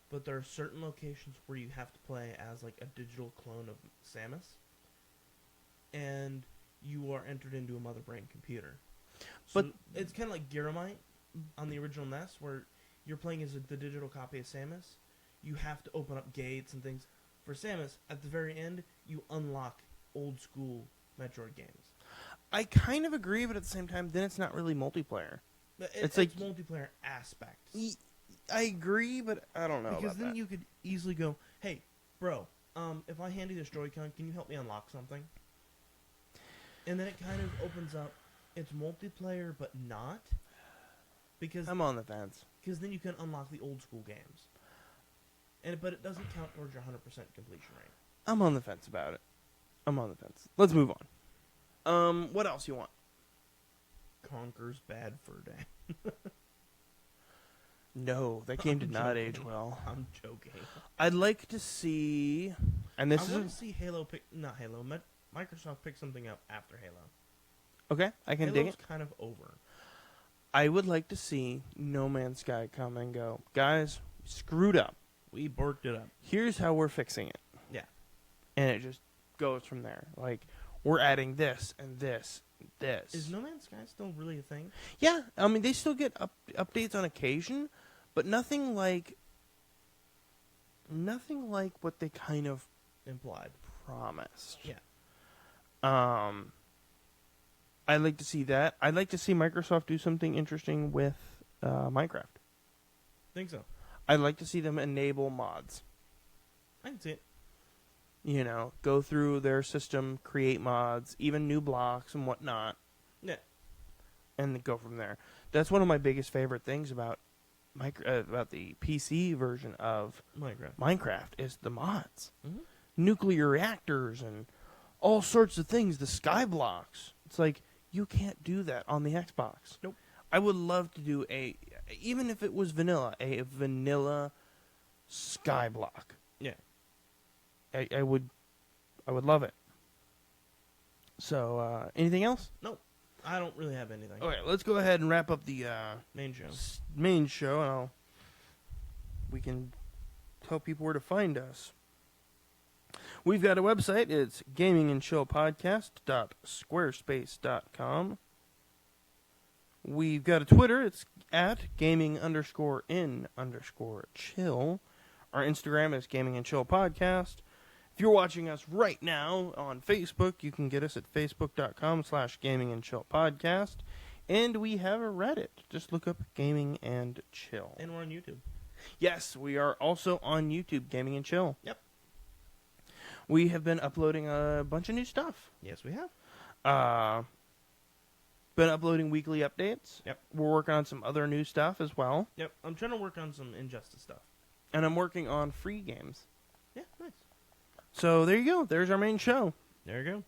B: but there are certain locations where you have to play as a digital clone of Samus, and you are entered into a mother brain computer. So
A: But
B: it's kind of like Gyramite on the original NES, where you're playing as the digital copy of Samus. You have to open up gates and things. For Samus, at the very end, you unlock old school Metroid games.
A: I kind of agree, but at the same time, then it's not really multiplayer.
B: It's multiplayer aspect.
A: I agree, but I don't know
B: Because
A: about
B: then
A: that.
B: you could easily go, hey, bro, if I hand you this Joy-Con, can you help me unlock something? And then it kind of opens up, it's multiplayer, but not. Because
A: I'm on the fence.
B: Because then you can unlock the old school games. But it doesn't count towards your 100% completion rate.
A: I'm on the fence about it. I'm on the fence. Let's move on. What else you want?
B: Conker's Bad Fur Day.
A: No, that game did not
B: joking.
A: age well.
B: I'm joking.
A: I'd like to see, and this
B: I
A: is
B: want to see Microsoft pick something up after Halo.
A: okay. I can dig
B: Halo's
A: it.
B: kind of over.
A: I would like to see No Man's Sky come and go, guys. We screwed up.
B: We borked it up.
A: Here's how we're fixing it.
B: Yeah.
A: And it just goes from there. We're adding this and this and this.
B: Is No Man's Sky still really a thing?
A: Yeah, I mean, they still get updates on occasion, but nothing like what they kind of
B: Implied.
A: promised.
B: Yeah.
A: I'd like to see that. I'd like to see Microsoft do something interesting with Minecraft.
B: Think so.
A: I'd like to see them enable mods.
B: I can see it.
A: You know, go through their system, create mods, even new blocks and whatnot.
B: Yeah.
A: And go from there. That's one of my biggest favorite things about the PC version of Minecraft is the mods.
B: Mm-hmm.
A: Nuclear reactors and all sorts of things, the sky blocks. It's like, you can't do that on the Xbox.
B: Nope.
A: I would love to do even if it was vanilla, a vanilla sky block.
B: Yeah.
A: I would love it. So, anything else?
B: Nope. I don't really have anything.
A: Okay, let's go ahead and wrap up the
B: main show.
A: And we can tell people where to find us. We've got a website. It's gamingandchillpodcast.squarespace.com. We've got a Twitter. It's at gaming_in_chill. Our Instagram is gamingandchillpodcast. If you're watching us right now on Facebook, you can get us at facebook.com/gamingandchillpodcast. And we have a Reddit. Just look up Gaming and Chill.
B: And we're on YouTube.
A: Yes, we are also on YouTube, Gaming and Chill.
B: Yep.
A: We have been uploading a bunch of new stuff.
B: Yes, we have.
A: Been uploading weekly updates.
B: Yep.
A: We're working on some other new stuff as well.
B: Yep. I'm trying to work on some Injustice stuff.
A: And I'm working on free games.
B: Yeah, nice.
A: So there you go. There's our main show.
B: There you go.